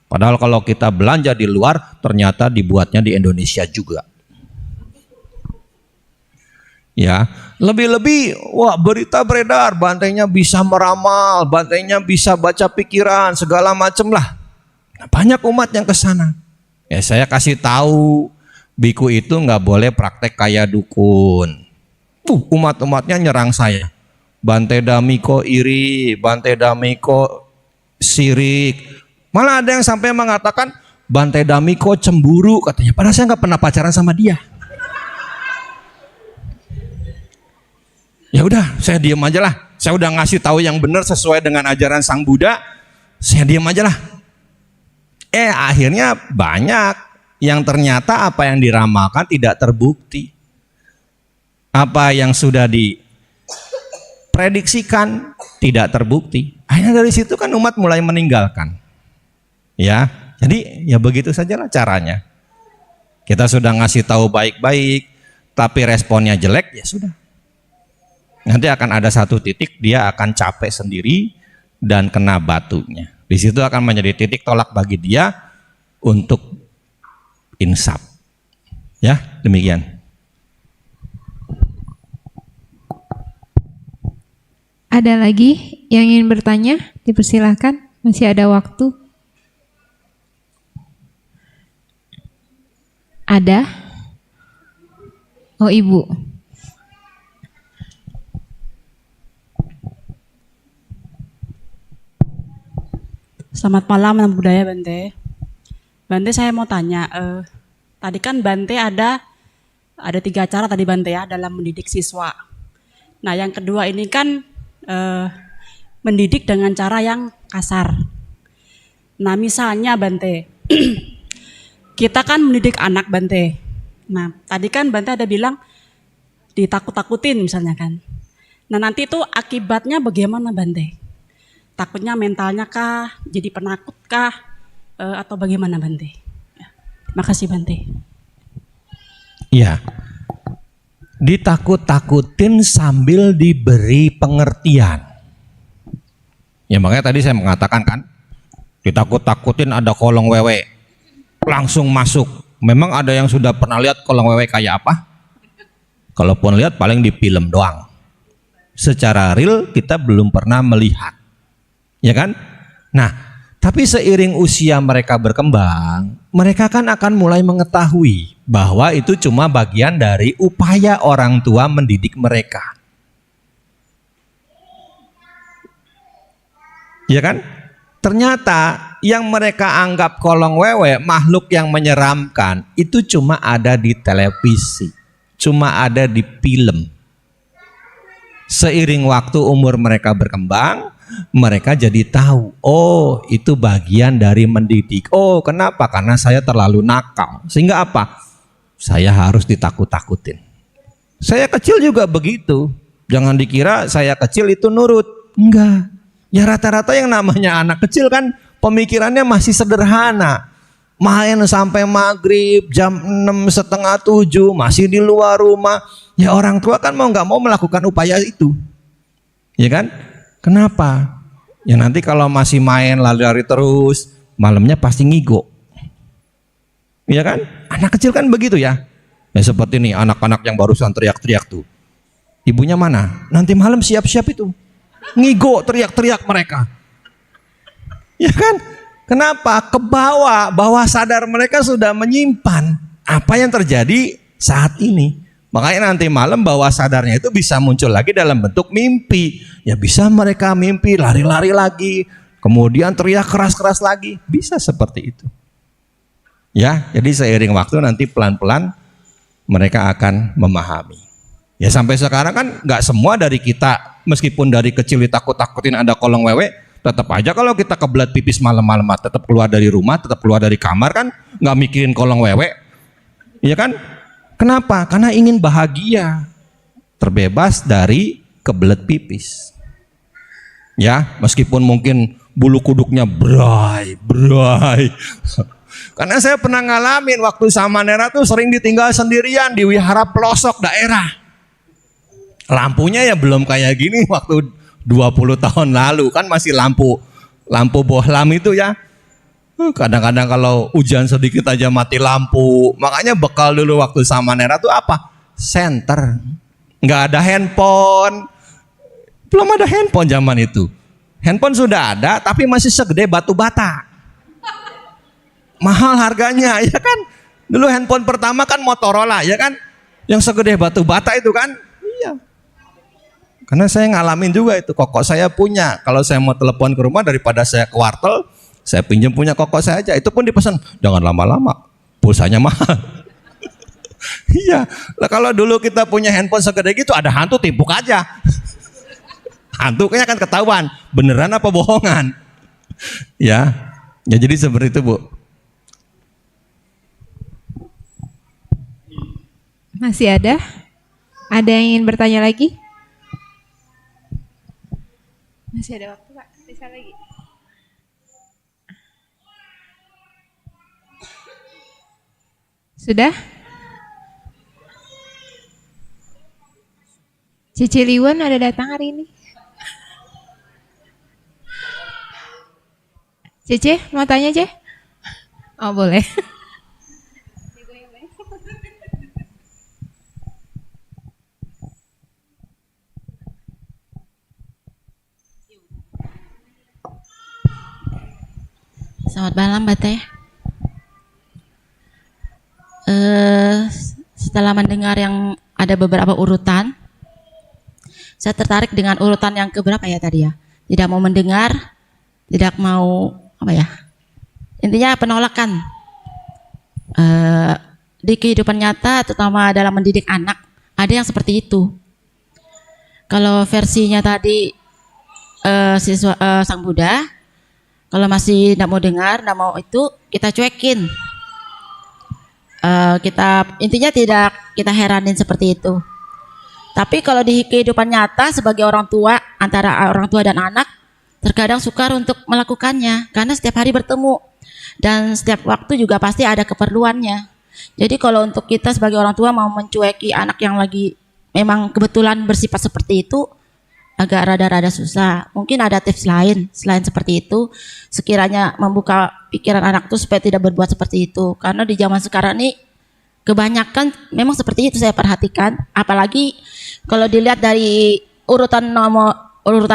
Padahal kalau kita belanja di luar ternyata dibuatnya di Indonesia juga. Ya, lebih-lebih wah berita beredar, bantainya bisa meramal, bantainya bisa baca pikiran, segala macam lah. Nah, banyak umat yang ke sana. Ya saya kasih tahu biku itu nggak boleh praktek kayak dukun. Umat-umatnya nyerang saya. Bante Damiko iri, Bante Damiko sirik. Malah ada yang sampai mengatakan Bante Damiko cemburu katanya. Padahal saya nggak pernah pacaran sama dia. Ya udah, saya diam aja lah. Saya udah ngasih tahu yang benar sesuai dengan ajaran Sang Buddha. Saya diam aja lah. Akhirnya banyak yang ternyata apa yang diramalkan tidak terbukti. Apa yang sudah diprediksikan tidak terbukti. Akhirnya dari situ kan umat mulai meninggalkan. Ya, jadi ya begitu sajalah caranya. Kita sudah ngasih tahu baik-baik, tapi responnya jelek, ya sudah. Nanti akan ada satu titik dia akan capek sendiri dan kena batunya. Di situ akan menjadi titik tolak bagi dia untuk insaf. Ya, demikian. Ada lagi yang ingin bertanya? Dipersilahkan, masih ada waktu. Ada? Oh, Ibu. Selamat malam, Nama Budaya Bante. Bante, saya mau tanya, tadi kan Bante ada 3 cara tadi Bante ya dalam mendidik siswa. Nah, yang kedua ini kan mendidik dengan cara yang kasar. Nah, misalnya Bante, kita kan mendidik anak Bante. Nah, tadi kan Bante ada bilang ditakut-takutin misalnya kan. Nah, nanti itu akibatnya bagaimana Bante? Takutnya mentalnya kah, jadi penakut kah, atau bagaimana Bante? Ya. Terima kasih Bante. Ya, ditakut-takutin sambil diberi pengertian. Ya makanya tadi saya mengatakan kan, ditakut-takutin ada kolong wewe, langsung masuk. Memang ada yang sudah pernah lihat kolong wewe kayak apa? Kalaupun lihat paling di film doang. Secara real kita belum pernah melihat. Ya kan? Nah, Tapi seiring usia mereka berkembang, mereka kan akan mulai mengetahui bahwa itu cuma bagian dari upaya orang tua mendidik mereka. Ya kan? Ternyata yang mereka anggap kolong wewe, makhluk yang menyeramkan, itu cuma ada di televisi, cuma ada di film. Seiring waktu umur mereka berkembang, mereka jadi tahu, oh itu bagian dari mendidik. Oh kenapa? Karena saya terlalu nakal. Sehingga apa? Saya harus ditakut-takutin. Saya kecil juga begitu. Jangan dikira saya kecil itu nurut. Enggak. Ya rata-rata yang namanya anak kecil kan pemikirannya masih sederhana. Main sampai maghrib, jam 6, setengah 7, masih di luar rumah. Ya orang tua kan mau nggak mau melakukan upaya itu. Ya kan? Kenapa? Ya nanti kalau masih main lari-lari terus, malamnya pasti ngigo. Ya kan? Anak kecil kan begitu ya. Ya seperti nih anak-anak yang barusan teriak-teriak tuh. Ibunya mana? Nanti malam siap-siap itu. Ngigo, teriak-teriak mereka. Ya kan? Kenapa? Bawah sadar mereka sudah menyimpan apa yang terjadi saat ini. Makanya nanti malam bawah sadarnya itu bisa muncul lagi dalam bentuk mimpi. Ya bisa mereka mimpi lari-lari lagi, kemudian teriak keras-keras lagi. Bisa seperti itu. Ya, jadi seiring waktu nanti pelan-pelan mereka akan memahami. Ya sampai sekarang kan nggak semua dari kita, meskipun dari kecil ditakut-takutin ada kolong wewe, tetap aja kalau kita kebelet pipis malam-malam tetap keluar dari rumah, tetap keluar dari kamar kan, nggak mikirin kolong wewe, iya kan? Kenapa? Karena ingin bahagia, terbebas dari kebelet pipis. Ya, meskipun mungkin bulu kuduknya bray. Karena saya pernah ngalamin waktu sama Nera tuh sering ditinggal sendirian di wihara pelosok daerah. Lampunya ya belum kayak gini waktu 20 tahun lalu, kan masih lampu bohlam itu ya. Kadang-kadang kalau hujan sedikit aja mati lampu. Makanya bekal dulu waktu sama Nera tuh apa? Senter. Nggak ada handphone. Belum ada handphone zaman itu. Handphone sudah ada tapi masih segede batu bata. Mahal harganya ya kan. Dulu handphone pertama kan Motorola ya kan. Yang segede batu bata itu kan. Iya. Karena saya ngalamin juga itu. Kokok saya punya. Kalau saya mau telepon ke rumah daripada saya ke wartel, saya pinjam punya kokok saya aja. Itu pun dipesan, jangan lama-lama, pulsanya mahal. Iya. Nah, kalau dulu kita punya handphone segede gitu, ada hantu timpuk aja. Hantunya kan ketahuan, beneran apa bohongan. Ya, ya jadi seperti itu Bu. Masih ada? Ada yang ingin bertanya lagi? Masih ada waktu Pak, bisa lagi. Sudah? Cici Liwan ada datang hari ini? Cici, mau tanya Ce? Oh boleh. Selamat malam Mbak Teh. Setelah mendengar yang ada beberapa urutan, saya tertarik dengan urutan yang keberapa ya tadi ya? Tidak mau mendengar, tidak mau apa ya? Intinya penolakan. Di kehidupan nyata, terutama dalam mendidik anak, ada yang seperti itu. Kalau versinya tadi Sang Buddha, kalau masih tidak mau dengar, tidak mau itu, kita cuekin. Intinya tidak kita heranin seperti itu. Tapi kalau di kehidupan nyata sebagai orang tua, antara orang tua dan anak, terkadang sukar untuk melakukannya karena setiap hari bertemu dan setiap waktu juga pasti ada keperluannya. Jadi kalau untuk kita sebagai orang tua mau mencueki anak yang lagi memang kebetulan bersifat seperti itu, agak rada-rada susah. Mungkin ada tips lain selain seperti itu, sekiranya membuka pikiran anak tuh supaya tidak berbuat seperti itu. Karena di zaman sekarang ini kebanyakan memang seperti itu saya perhatikan. Apalagi kalau dilihat dari urutan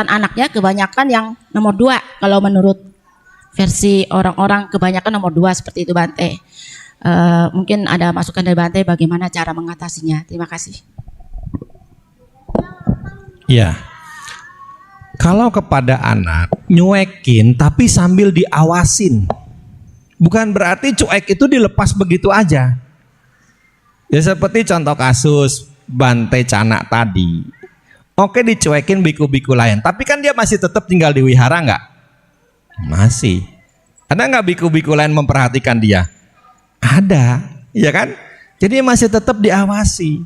anaknya, kebanyakan yang nomor 2 kalau menurut versi orang-orang kebanyakan nomor 2 seperti itu Bante. Mungkin ada masukan dari Bante bagaimana cara mengatasinya. Terima kasih. Ya, kalau kepada anak nyuekin tapi sambil diawasin, bukan berarti cuek itu dilepas begitu aja. Ya seperti contoh kasus Bante Canak tadi. Oke, dicuekin biku-biku lain, tapi kan dia masih tetap tinggal di wihara nggak? Masih. Ada nggak biku-biku lain memperhatikan dia? Ada, ya kan? Jadi masih tetap diawasi.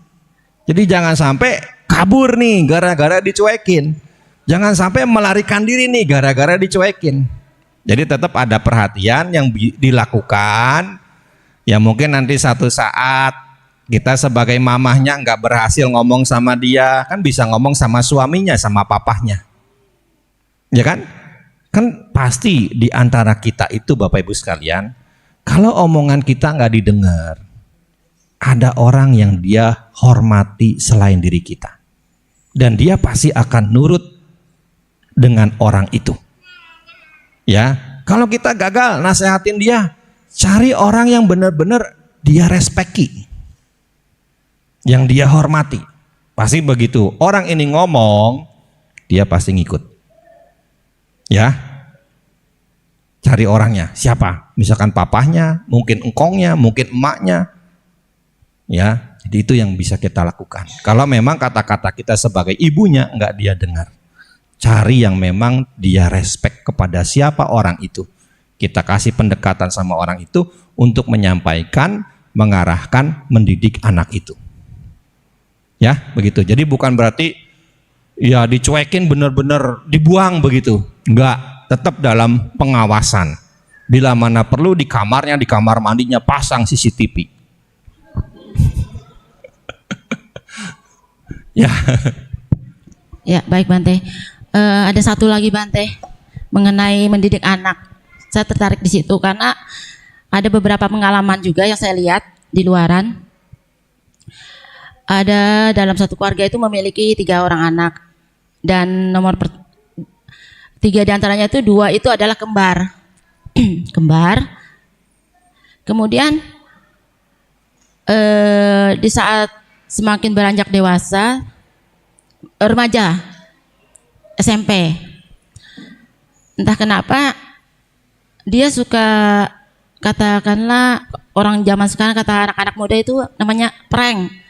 Jadi jangan sampai kabur nih gara-gara dicuekin. Jangan sampai melarikan diri nih gara-gara dicuekin. Jadi tetap ada perhatian yang dilakukan. Ya mungkin nanti satu saat kita sebagai mamahnya nggak berhasil ngomong sama dia, kan bisa ngomong sama suaminya, sama papahnya. Ya kan? Kan pasti di antara kita itu Bapak Ibu sekalian, kalau omongan kita nggak didengar, ada orang yang dia hormati selain diri kita. Dan dia pasti akan nurut dengan orang itu. Ya, kalau kita gagal nasehatin dia, cari orang yang benar-benar dia respeki, yang dia hormati. Pasti begitu. Orang ini ngomong, dia pasti ngikut. Ya, cari orangnya. Siapa? Misalkan papahnya, mungkin engkongnya, mungkin emaknya. Ya, jadi itu yang bisa kita lakukan. Kalau memang kata-kata kita sebagai ibunya enggak dia dengar, cari yang memang dia respect kepada siapa orang itu. Kita kasih pendekatan sama orang itu untuk menyampaikan, mengarahkan, mendidik anak itu. Ya, begitu. Jadi bukan berarti ya dicuekin benar-benar dibuang begitu. Enggak, tetap dalam pengawasan. Bila mana perlu di kamarnya, di kamar mandinya pasang CCTV. Ya. Ya, baik Bante. Ada satu lagi Bante mengenai mendidik anak. Saya tertarik di situ karena ada beberapa pengalaman juga yang saya lihat di luaran. Ada dalam satu keluarga itu memiliki 3 orang anak dan 3 diantaranya itu 2 itu adalah kembar. Kembar. Kemudian di saat semakin beranjak dewasa, remaja, SMP, entah kenapa dia suka, katakanlah orang zaman sekarang kata anak-anak muda itu namanya prank.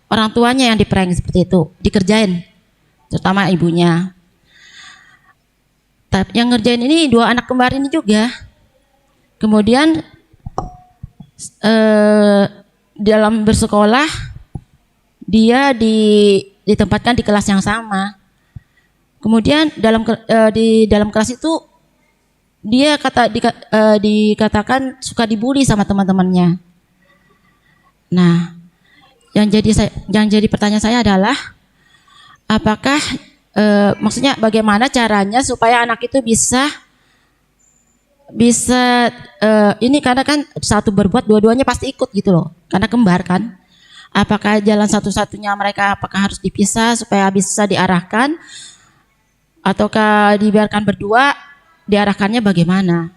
Orang tuanya yang di-prank seperti itu, dikerjain, terutama ibunya. Tapi yang ngerjain ini 2 anak kembar ini juga. Kemudian dalam bersekolah dia ditempatkan di kelas yang sama. Kemudian di dalam kelas itu dia dikatakan suka dibully sama teman-temannya. Nah, yang jadi pertanyaan saya adalah apakah maksudnya bagaimana caranya supaya anak itu bisa ini, karena kan satu berbuat dua-duanya pasti ikut gitu loh, karena kembar kan. Apakah jalan satu-satunya mereka apakah harus dipisah supaya bisa diarahkan, ataukah dibiarkan berdua, diarahkannya bagaimana?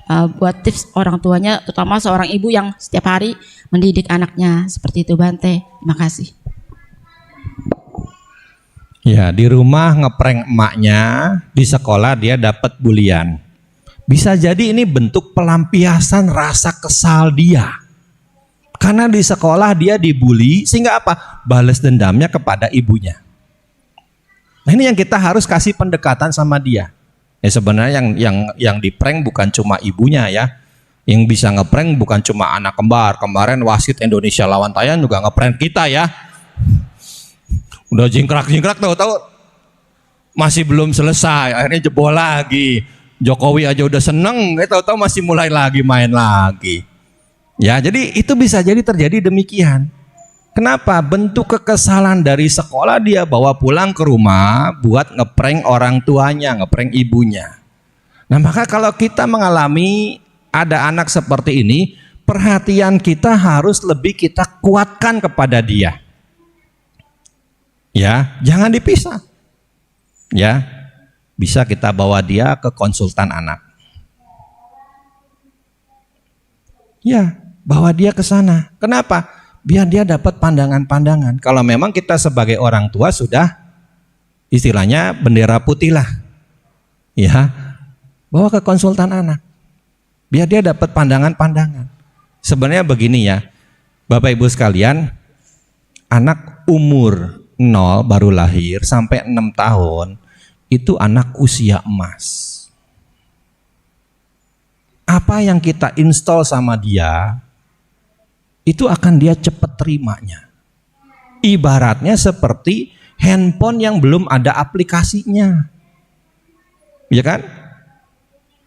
Buat tips orang tuanya, terutama seorang ibu yang setiap hari mendidik anaknya seperti itu Bante. Terima kasih. Ya, di rumah ngeprank emaknya, di sekolah dia dapat bulian. Bisa jadi ini bentuk pelampiasan rasa kesal dia. Karena di sekolah dia dibully, sehingga apa? Balas dendamnya kepada ibunya. Nah, ini yang kita harus kasih pendekatan sama dia. Ya sebenarnya yang di-prank bukan cuma ibunya ya. Yang bisa ngeprank bukan cuma anak kembar. Kemarin wasit Indonesia lawan Thailand juga ngeprank kita ya. Udah jingkrak-jingkrak tahu-tahu masih belum selesai, akhirnya jebol lagi. Jokowi aja udah seneng, tahu-tahu masih mulai lagi main lagi. Ya, jadi itu bisa jadi terjadi demikian. Kenapa? Bentuk kekesalan dari sekolah dia bawa pulang ke rumah buat ngeprank orang tuanya, ngeprank ibunya. Nah, maka kalau kita mengalami ada anak seperti ini, perhatian kita harus lebih kita kuatkan kepada dia. Ya, jangan dipisah. Ya, bisa kita bawa dia ke konsultan anak. Ya, bawa dia ke sana. Kenapa? Biar dia dapat pandangan-pandangan. Kalau memang kita sebagai orang tua sudah istilahnya bendera putih lah. Ya, bawa ke konsultan anak. Biar dia dapat pandangan-pandangan. Sebenarnya begini ya, Bapak Ibu sekalian, anak umur 0 baru lahir sampai 6 tahun itu anak usia emas. Apa yang kita install sama dia itu akan dia cepat terimanya. Ibaratnya seperti handphone yang belum ada aplikasinya. Ya kan?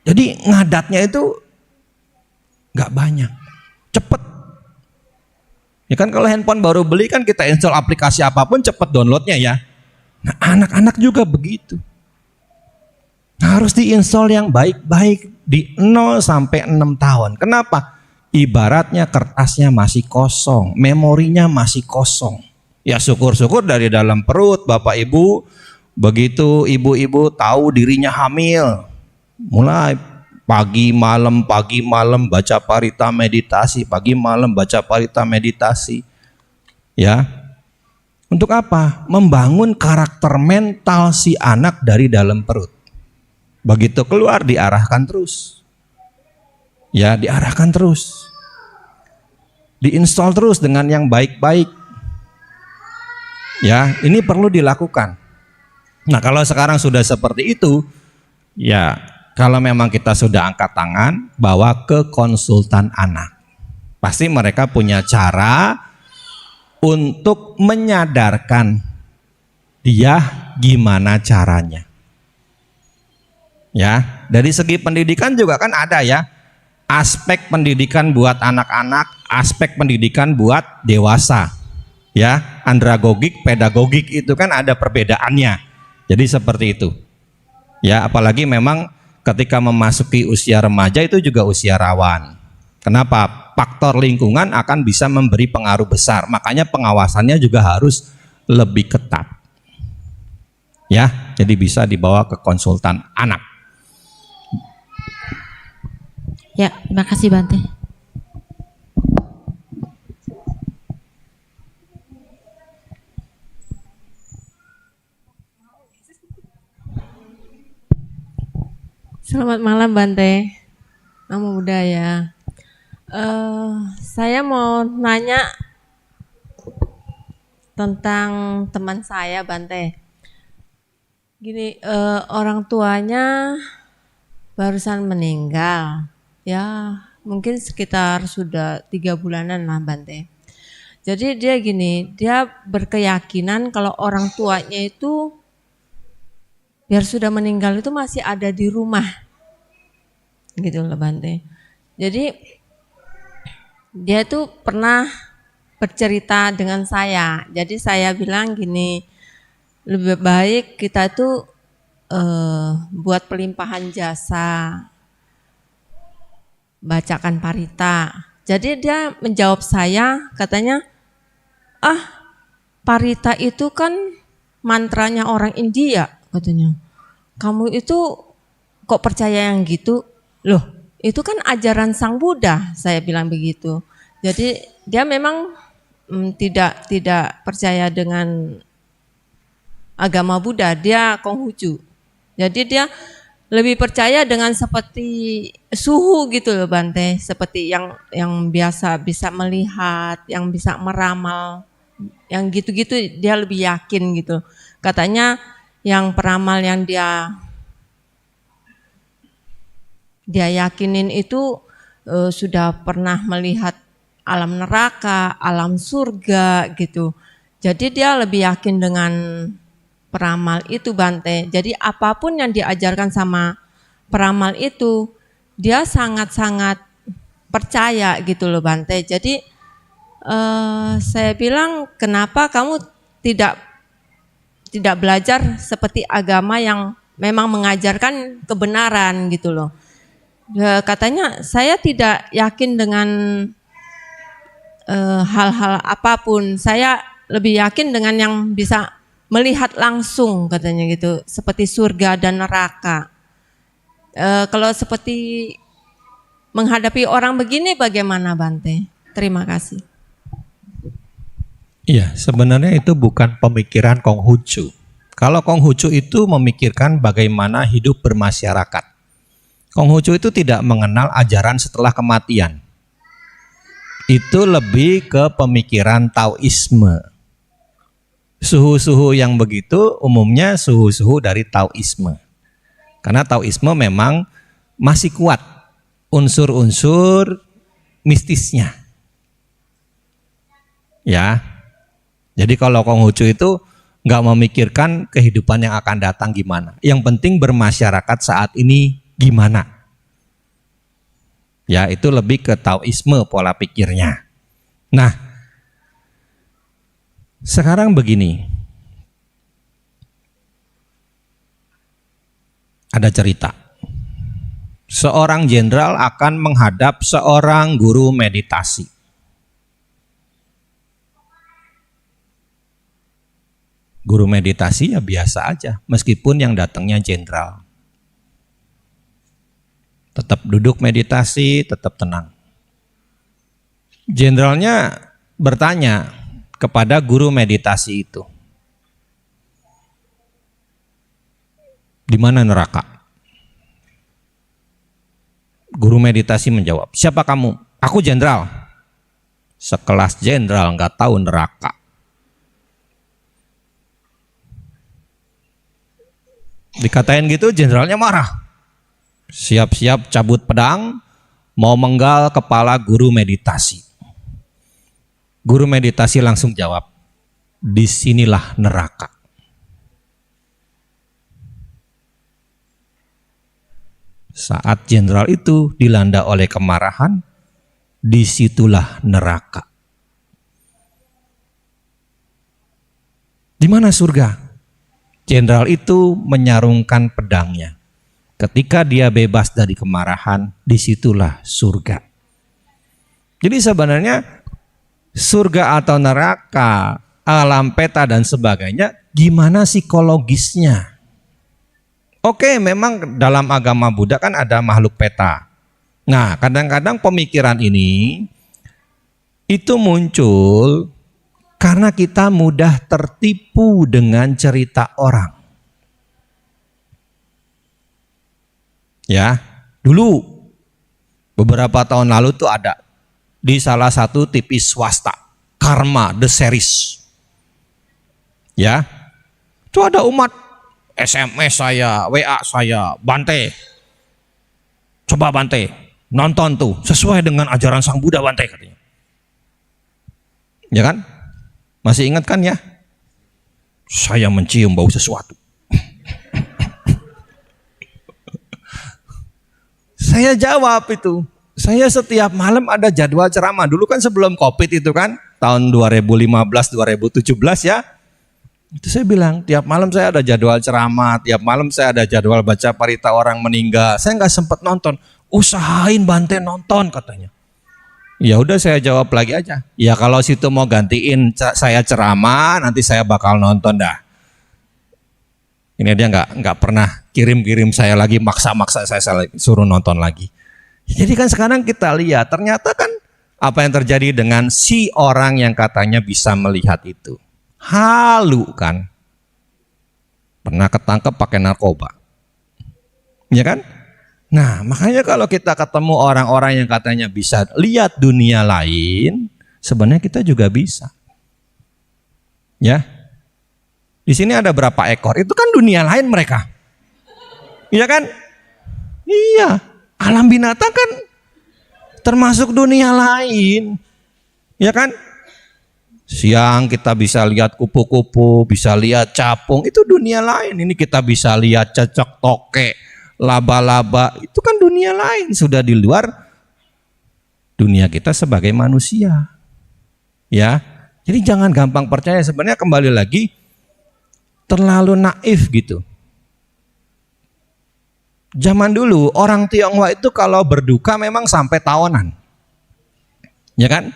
Jadi ngadatnya itu nggak banyak, cepet. Ya kan kalau handphone baru beli kan kita install aplikasi apapun cepet downloadnya ya. Nah anak-anak juga begitu. Harus diinstal yang baik-baik di 0 sampai 6 tahun. Kenapa? Ibaratnya kertasnya masih kosong, memorinya masih kosong. Ya syukur-syukur dari dalam perut Bapak Ibu, begitu ibu-ibu tahu dirinya hamil, mulai pagi malam baca parita meditasi, pagi malam baca parita meditasi. Ya. Untuk apa? Membangun karakter mental si anak dari dalam perut. Begitu keluar diarahkan terus. Ya, diarahkan terus. Diinstal terus dengan yang baik-baik. Ya, ini perlu dilakukan. Nah, kalau sekarang sudah seperti itu, ya kalau memang kita sudah angkat tangan, bawa ke konsultan anak. Pasti mereka punya cara untuk menyadarkan dia gimana caranya. Ya, dari segi pendidikan juga kan ada ya. Aspek pendidikan buat anak-anak, aspek pendidikan buat dewasa. Ya, andragogik, pedagogik itu kan ada perbedaannya. Jadi seperti itu. Ya, apalagi memang ketika memasuki usia remaja itu juga usia rawan. Kenapa? Faktor lingkungan akan bisa memberi pengaruh besar. Makanya pengawasannya juga harus lebih ketat. Ya, jadi bisa dibawa ke konsultan anak. Ya, terima kasih Bante. Selamat malam Bante, Namo Buddhaya. Saya mau nanya tentang teman saya Bante. Gini, orang tuanya barusan meninggal, ya mungkin sekitar sudah 3 bulanan lah Bante. Jadi dia gini, dia berkeyakinan kalau orang tuanya itu biar sudah meninggal itu masih ada di rumah, gitu loh Bante. Jadi dia tuh pernah bercerita dengan saya. Jadi saya bilang gini, lebih baik kita tuh buat pelimpahan jasa, bacakan parita. Jadi dia menjawab saya, katanya, parita itu kan mantranya orang India, katanya. Kamu itu kok percaya yang gitu? Loh, itu kan ajaran Sang Buddha, saya bilang begitu. Jadi dia memang tidak percaya dengan agama Buddha, dia Konghucu. Jadi dia lebih percaya dengan seperti suhu gitu loh Bante, seperti yang biasa bisa melihat, yang bisa meramal, yang gitu-gitu dia lebih yakin gitu. Katanya yang peramal yang dia yakinin itu sudah pernah melihat alam neraka, alam surga gitu. Jadi dia lebih yakin dengan peramal itu Bante. Jadi apapun yang diajarkan sama peramal itu, dia sangat-sangat percaya gitu loh Bante. Jadi saya bilang, kenapa kamu tidak belajar seperti agama yang memang mengajarkan kebenaran gitu loh. Katanya saya tidak yakin dengan hal-hal apapun. Saya lebih yakin dengan yang bisa melihat langsung katanya gitu, seperti surga dan neraka. Kalau seperti menghadapi orang begini bagaimana Bante? Terima kasih. Iya, sebenarnya itu bukan pemikiran Konghucu. Kalau Konghucu itu memikirkan bagaimana hidup bermasyarakat. Konghucu itu tidak mengenal ajaran setelah kematian. Itu lebih ke pemikiran Taoisme. Suhu-suhu yang begitu umumnya suhu-suhu dari Taoisme. Karena Taoisme memang masih kuat unsur-unsur mistisnya. Ya. Jadi kalau Konghucu itu nggak memikirkan kehidupan yang akan datang gimana. Yang penting bermasyarakat saat ini gimana. Ya, itu lebih ke Taoisme pola pikirnya. Nah, sekarang begini. Ada cerita. Seorang jenderal akan menghadap seorang guru meditasi. Guru meditasi ya biasa aja, meskipun yang datangnya jenderal. Tetap duduk meditasi, tetap tenang. Jenderalnya bertanya kepada guru meditasi itu, di mana neraka? Guru meditasi menjawab, siapa kamu? Aku jenderal. Sekelas jenderal nggak tahu neraka. Dikatain gitu, jenderalnya marah. Siap-siap cabut pedang, mau menggal kepala guru meditasi. Guru meditasi langsung jawab, disinilah neraka. Saat jenderal itu dilanda oleh kemarahan, disitulah neraka. Di mana surga? Jenderal itu menyarungkan pedangnya. Ketika dia bebas dari kemarahan, disitulah surga. Jadi sebenarnya surga atau neraka, alam peta dan sebagainya, gimana psikologisnya? Oke, memang dalam agama Buddha kan ada makhluk peta. Nah, kadang-kadang pemikiran ini itu muncul karena kita mudah tertipu dengan cerita orang. Ya, dulu beberapa tahun lalu tuh ada di salah satu TV swasta, Karma The Series. Ya, itu ada umat SMS saya, WA saya, Bante, coba Bante nonton tuh sesuai dengan ajaran Sang Buddha Bante katanya. Ya kan? Masih ingat kan ya? Saya mencium bau sesuatu. Saya jawab itu. Saya setiap malam ada jadwal ceramah. Dulu kan sebelum Covid itu kan, tahun 2015-2017 ya. Itu saya bilang, tiap malam saya ada jadwal ceramah, tiap malam saya ada jadwal baca parita orang meninggal. Saya nggak sempat nonton. Usahain Bante nonton katanya. Ya udah saya jawab lagi aja. Ya kalau situ mau gantiin saya ceramah, nanti saya bakal nonton dah. Ini dia nggak pernah kirim saya lagi, maksa saya suruh nonton lagi. Jadi kan sekarang kita lihat ternyata kan apa yang terjadi dengan si orang yang katanya bisa melihat itu. Halu kan. Pernah ketangkep pakai narkoba. Ya kan? Nah, makanya kalau kita ketemu orang-orang yang katanya bisa lihat dunia lain, sebenarnya kita juga bisa. Ya. Di sini ada berapa ekor? Itu kan dunia lain mereka. Iya kan? Iya. Alam binatang kan termasuk dunia lain. Ya kan? Siang kita bisa lihat kupu-kupu, bisa lihat capung, itu dunia lain. Ini kita bisa lihat cecek tokek, laba-laba, itu kan dunia lain, sudah di luar dunia kita sebagai manusia. Ya. Jadi jangan gampang percaya, sebenarnya kembali lagi terlalu naif gitu. Zaman dulu orang Tionghoa itu kalau berduka memang sampai tahunan. Ya kan?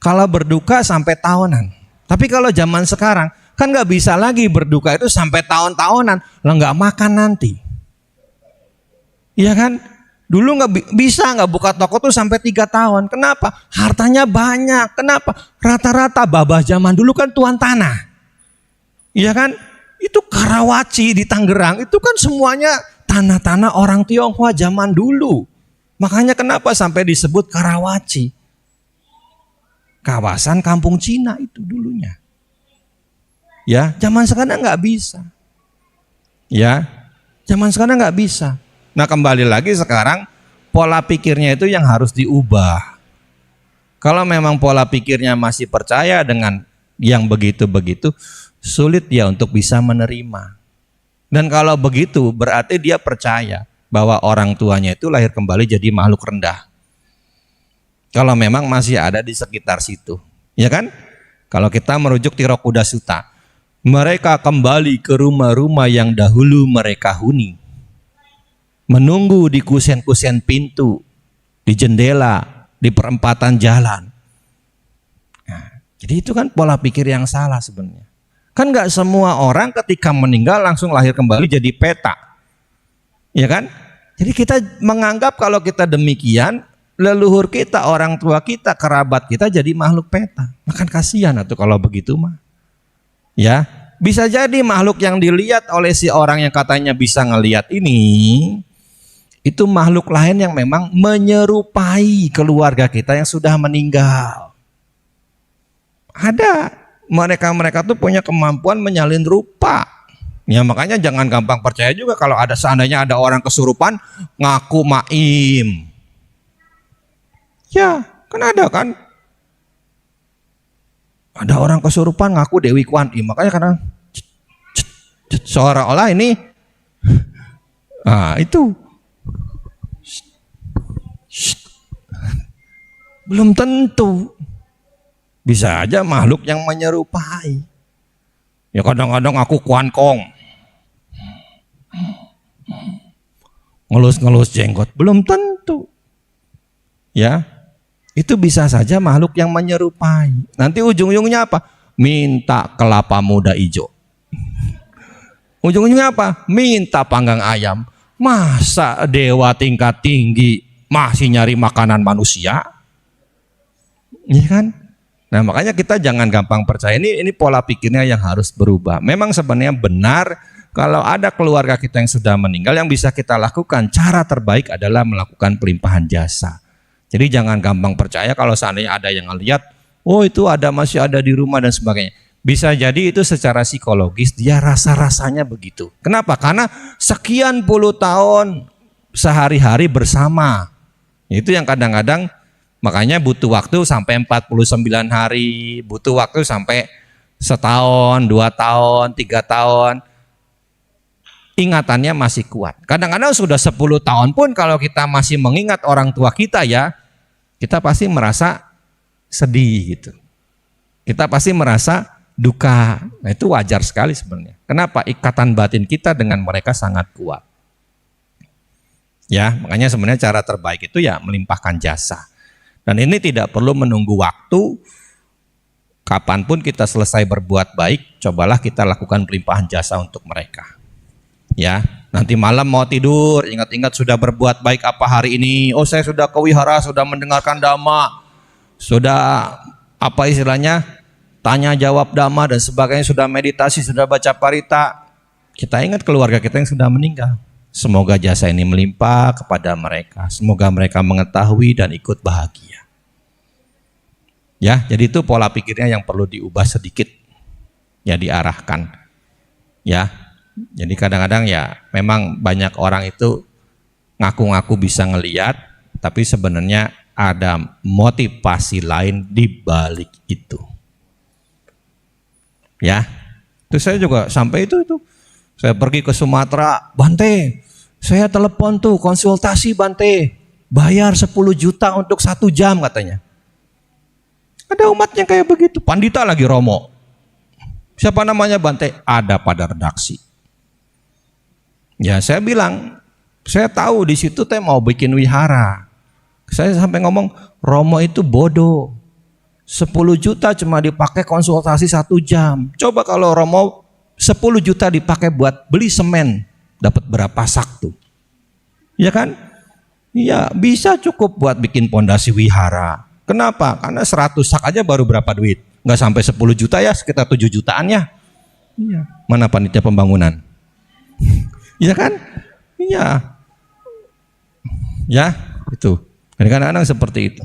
Kalau berduka sampai tahunan. Tapi kalau zaman sekarang kan nggak bisa lagi berduka itu sampai tahun-tahunan. Lah nggak makan nanti. Iya kan? Dulu bisa nggak buka toko tuh sampai 3 tahun. Kenapa? Hartanya banyak. Kenapa? Rata-rata babah zaman dulu kan tuan tanah. Iya kan? Itu Karawaci di Tangerang itu kan semuanya tanah-tanah orang Tionghoa zaman dulu. Makanya kenapa sampai disebut Karawaci? Kawasan kampung Cina itu dulunya. Ya, zaman sekarang nggak bisa. Ya, zaman sekarang nggak bisa. Nah, kembali lagi sekarang pola pikirnya itu yang harus diubah. Kalau memang pola pikirnya masih percaya dengan yang begitu-begitu, sulit dia untuk bisa menerima. Dan kalau begitu berarti dia percaya bahwa orang tuanya itu lahir kembali jadi makhluk rendah. Kalau memang masih ada di sekitar situ, ya kan? Kalau kita merujuk Tirokuda Sutta, mereka kembali ke rumah-rumah yang dahulu mereka huni, menunggu di kusen-kusen pintu, di jendela, di perempatan jalan. Nah, jadi itu kan pola pikir yang salah sebenarnya. Kan nggak semua orang ketika meninggal langsung lahir kembali jadi peta, ya kan? Jadi kita menganggap kalau kita demikian, leluhur kita, orang tua kita, kerabat kita jadi makhluk peta. Makan kasihan atau kalau begitu mah. Ya, bisa jadi makhluk yang dilihat oleh si orang yang katanya bisa ngelihat ini, itu makhluk lain yang memang menyerupai keluarga kita yang sudah meninggal. Ada, mereka tuh punya kemampuan menyalin rupa. Ya makanya jangan gampang percaya juga kalau ada seandainya ada orang kesurupan ngaku maim. Ya, kan ada kan? Ada orang kesurupan ngaku Dewi Kuan Im. Makanya kadang seolah-olah ini itu belum tentu. Bisa aja makhluk yang menyerupai. Ya kadang-kadang aku Kuan Kong. Ngelus-ngelus jenggot, belum tentu. Ya, itu bisa saja makhluk yang menyerupai. Nanti ujung-ujungnya apa? Minta kelapa muda hijau. Ujung-ujungnya apa? Minta panggang ayam. Masa dewa tingkat tinggi masih nyari makanan manusia? Iya kan? Nah makanya kita jangan gampang percaya. Ini pola pikirnya yang harus berubah. Memang sebenarnya benar kalau ada keluarga kita yang sudah meninggal, yang bisa kita lakukan, cara terbaik adalah melakukan pelimpahan jasa. Jadi jangan gampang percaya kalau seandainya ada yang ngelihat, oh itu masih ada di rumah dan sebagainya. Bisa jadi itu secara psikologis dia rasa-rasanya begitu. Kenapa? Karena sekian puluh tahun sehari-hari bersama. Itu yang kadang-kadang makanya butuh waktu sampai 49 hari, butuh waktu sampai setahun, 2 tahun, 3 tahun. Ingatannya masih kuat. Kadang-kadang sudah 10 tahun pun kalau kita masih mengingat orang tua kita ya, kita pasti merasa sedih gitu. Kita pasti merasa duka. Nah itu wajar sekali sebenarnya. Kenapa? Ikatan batin kita dengan mereka sangat kuat. Ya, makanya sebenarnya cara terbaik itu ya melimpahkan jasa. Dan ini tidak perlu menunggu waktu. Kapanpun kita selesai berbuat baik, cobalah kita lakukan pelimpahan jasa untuk mereka. Ya, nanti malam mau tidur, ingat-ingat sudah berbuat baik apa hari ini. Oh, saya sudah ke wihara, sudah mendengarkan dhamma, sudah apa istilahnya, tanya jawab dhamma dan sebagainya, sudah meditasi, sudah baca parita. Kita ingat keluarga kita yang sudah meninggal. Semoga jasa ini melimpah kepada mereka. Semoga mereka mengetahui dan ikut bahagia. Ya, jadi itu pola pikirnya yang perlu diubah sedikit. Ya, diarahkan. Ya. Jadi kadang-kadang ya memang banyak orang itu ngaku-ngaku bisa ngelihat, tapi sebenarnya ada motivasi lain di balik itu. Ya. Terus saya juga sampai itu. Saya pergi ke Sumatera, Bante, saya telepon tuh konsultasi Bante, bayar 10 juta untuk 1 jam katanya. Ada umatnya kayak begitu, pandita lagi Romo. Siapa namanya Bante? Ada pada redaksi. Ya saya bilang, saya tahu di situ teh mau bikin wihara. Saya sampai ngomong, Romo itu bodoh. 10 juta cuma dipakai konsultasi 1 jam. Coba kalau Romo 10 juta dipakai buat beli semen, dapat berapa sak tuh? Ya kan? Iya, bisa cukup buat bikin pondasi wihara. Kenapa? Karena 100 sak aja baru berapa duit? Nggak sampai 10 juta ya, sekitar 7 jutaan ya. Iya. Mana panitia pembangunan? Iya kan? Iya. Ya, itu. Kadang-kadang seperti itu.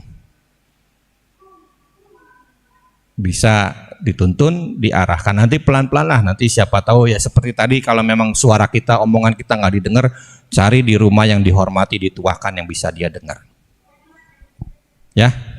Bisa dituntun, diarahkan. Nanti pelan-pelan lah, nanti siapa tahu ya seperti tadi kalau memang suara kita, omongan kita nggak didengar, cari di rumah yang dihormati, dituakan yang bisa dia dengar. Ya.